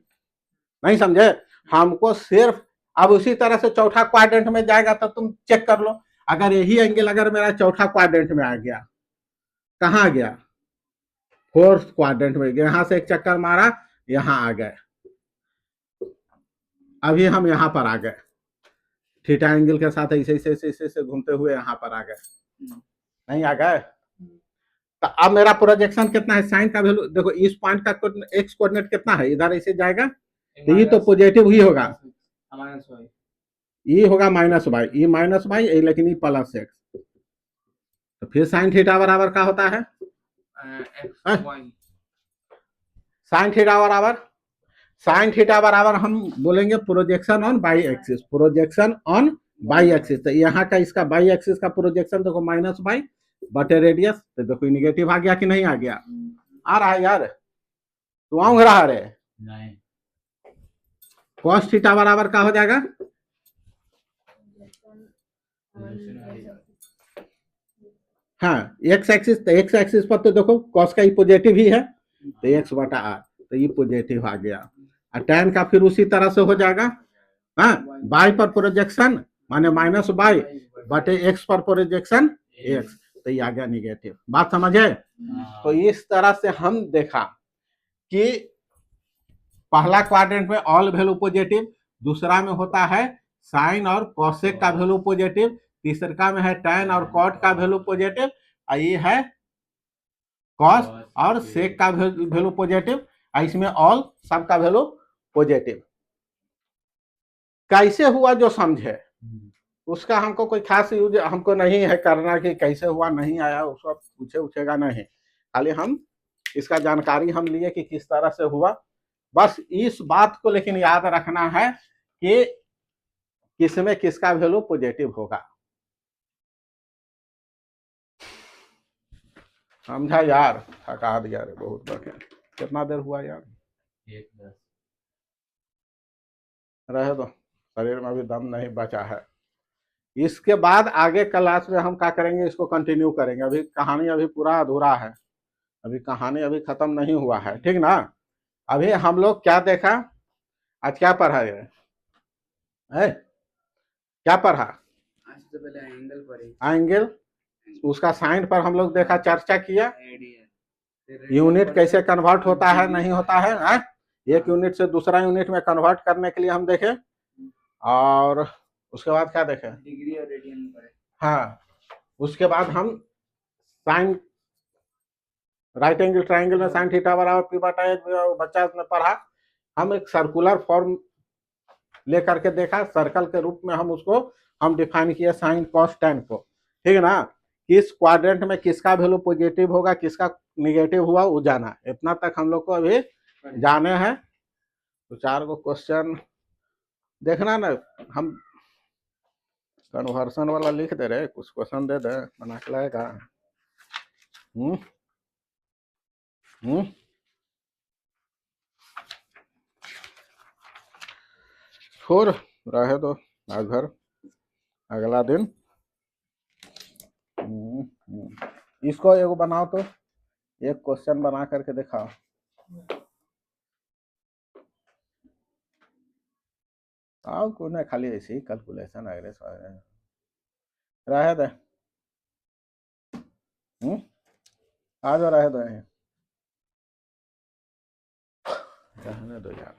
नहीं समझे, हमको सिर्फ अब उसी तरह से चौथा क्वाड्रेंट में जाएगा तो तुम चेक कर लो, अगर यही एंगल अगर मेरा चौथा क्वाड्रेंट में आ गया, कहाँ गया, फोर्थ क्वाड्रेंट में गया, यहां से एक चक्कर मारा, यहां आ गए, अभी हम यहां पर आ गए, थीटा एंगल के साथ ऐसे ऐसे ऐसे ऐसे घूमते हुए यहां पर आ गए, नहीं आ गए, तो अब मेरा प्रोजेक्शन कितना है, साइन का वैल्यू देखो, इस पॉइंट का एक्स कोऑर्डिनेट कितना है, इधर ऐसे जाएगा, तो ये तो पॉजिटिव ही होगा, ये होगा माइनस बाई, ये माइनस बाई, लेकिन ये प्लस एक्स, तो फिर साइन थीटा बराबर क्या होता है, साइन थीटा बराबर, साइन थीटा बराबर हम बोलेंगे projection on y axis, projection on y axis, तो यहाँ का इसका बाई एक्सिस का प्रोजेक्शन देखो माइनस बाई बटे रेडियस, तो देखो निगेटिव आ गया कि नहीं आ गया, आ रहा है यार, तो आऊंग रहा रे, कॉस थीटा बराबर क्या हो जाएगा, हाँ एक्स एक्सिस, तो एक्स एक्सिस पर तो देखो कॉस का ही पॉजिटिव ही है, तो एक्स बटा आर, तो ये पॉजिटिव आ गया, और tan का फिर उसी तरह से हो जाएगा, हाँ बाई पर प्रोजेक्शन माने माइनस बाई बटे एक्स पर प्रोजेक्शन एक्स, तो ये आ गया निगेटिव, बात समझे। तो इस तरह से हम देखा कि पहला क्वाड्रेंट में ऑल वैल्यू पॉजिटिव, दूसरा में होता है साइन और कॉसेक का वैल्यू पॉजिटिव, तीसरा में है tan और कॉट का वैल्यू पॉजिटिव, और ये है कॉस और सेक का वैल्यू पॉजिटिव, इसमें ऑल सब का वैल्यू पॉजिटिव, कैसे हुआ जो समझे, उसका हमको कोई खास यूज हमको नहीं है करना कि कैसे हुआ नहीं आया, उसको पूछेगा नहीं, खाली हम इसका जानकारी हम लिए कि किस तरह से हुआ, बस इस बात को लेकिन याद रखना है कि किसमें किसका वैल्यू पॉजिटिव होगा, समझा यार, थका दिया रे बहुत बढ़िया, कितना देर हुआ यार, 1:10, रहे दो, शरीर में अभी दम नहीं बचा है, इसके बाद आगे क्लास में हम क्या करेंगे, इसको कंटिन्यू करेंगे, अभी कहानी अभी पूरा अधूरा है, अभी कहानी अभी खत्म नहीं हुआ है, ठीक ना। अभी हम लोग क्या देखा, आज क्या पढ़ा है, क्या पढ़ा, आज तो पहले एंगल पढ़ी, एंगल, उसका साइन पर हम लोग देखा, चर्चा किया, यूनिट कैसे कन्वर्ट होता है नहीं होता है, एक यूनिट से दूसरा यूनिट में कन्वर्ट करने के लिए हम देखे, और उसके बाद क्या देखे, डिग्री और रेडियन पढ़े, हाँ उसके बाद हम साइन राइट एंगल ट्राइंगल में साइन थीटा बराबर पी बटा एक बच्चा ने पढ़ा, हम एक सर्कुलर फॉर्म लेकर के देखा, सर्कल के रूप में हम उसको हम डिफाइन किया साइन कॉस टैन को, ठीक है ना, किस क्वाड्रेंट में किसका वैल्यू पॉजिटिव होगा किसका निगेटिव हुआ वो जाना, इतना तक हम लोग को अभी जाने हैं, तो 4 को क्वेश्चन देखना ना, हम कन्वर्सन वाला लिख दे रहे, कुछ क्वेश्चन दे दे बना के लाएगा, छोड़ रहे दो, आज भर अगला दिन, इसको एगो बनाओ, तो एक क्वेश्चन बना करके दिखाओ, आओ को ना खाली ऐसे ही कैलकुलेशन वगैरह रहे दे, आ जाओ रहे दो, रहने दो यार।